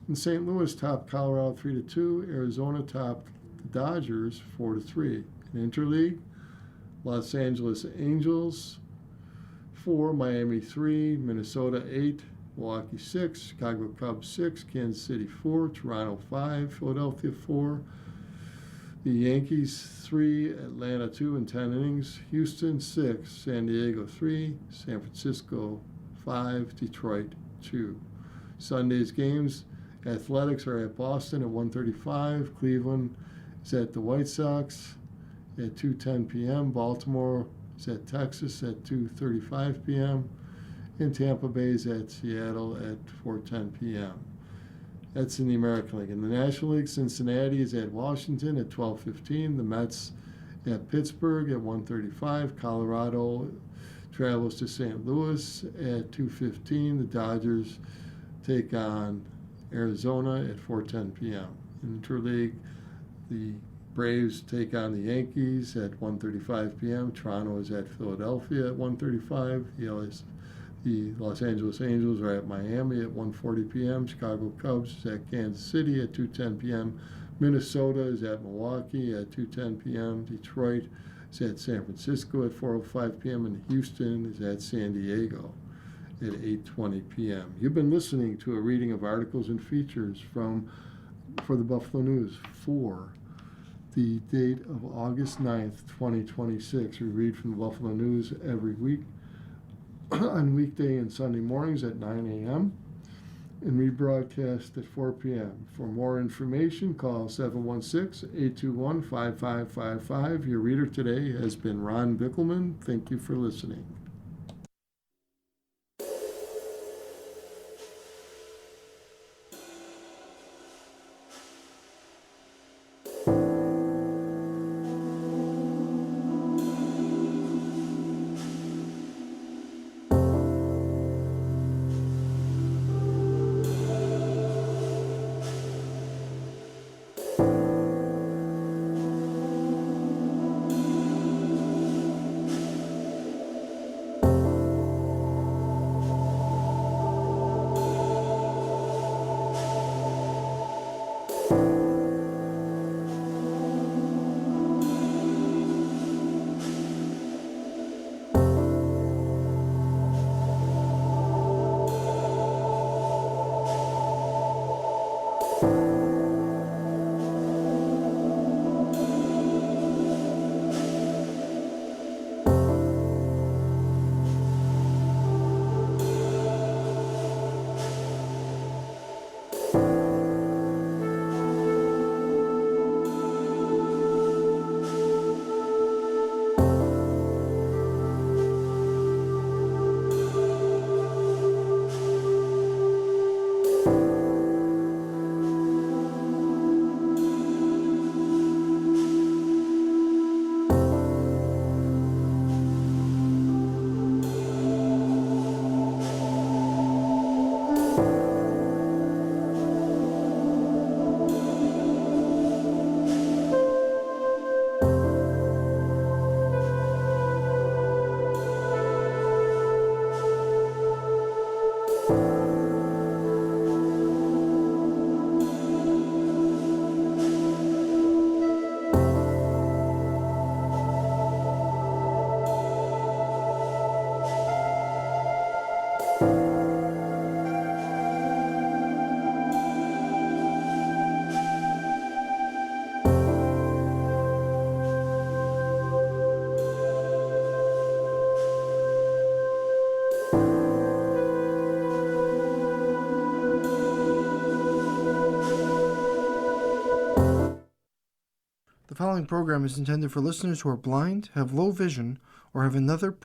And St. Louis topped Colorado 3-2. Arizona topped the Dodgers 4-3. In Interleague, Los Angeles Angels 4, Miami 3, Minnesota 8, Milwaukee 6, Chicago Cubs 6, Kansas City 4, Toronto 5, Philadelphia 4, the Yankees 3, Atlanta 2 in 10 innings, Houston 6, San Diego 3, San Francisco 5, Detroit 2. Sunday's games: Athletics are at Boston at 1:35, Cleveland is at the White Sox at 2:10 p.m., Baltimore is at Texas at 2:35 p.m., and Tampa Bay is at Seattle at 4:10 p.m. That's in the American League. In the National League, Cincinnati is at Washington at 12:15, the Mets at Pittsburgh at 1:35, Colorado travels to St. Louis at 2:15, the Dodgers take on Arizona at 4:10 p.m. In Interleague, the Braves take on the Yankees at 1:35 p.m. Toronto is at Philadelphia at 1:35. The Los Angeles Angels are at Miami at 1:40 p.m. Chicago Cubs is at Kansas City at 2:10 p.m. Minnesota is at Milwaukee at 2:10 p.m. Detroit is at San Francisco at 4:05 p.m. and Houston is at San Diego at 8:20 p.m. You've been listening to a reading of articles and features for the Buffalo News for the date of August 9th, 2026. We read from the Buffalo News every week on weekday and Sunday mornings at 9 a.m. and rebroadcast at 4 p.m. For more information, call 716-821-5555. Your reader today has been Ron Bickelman. Thank you for listening. following program is intended for listeners who are blind, have low vision, or have another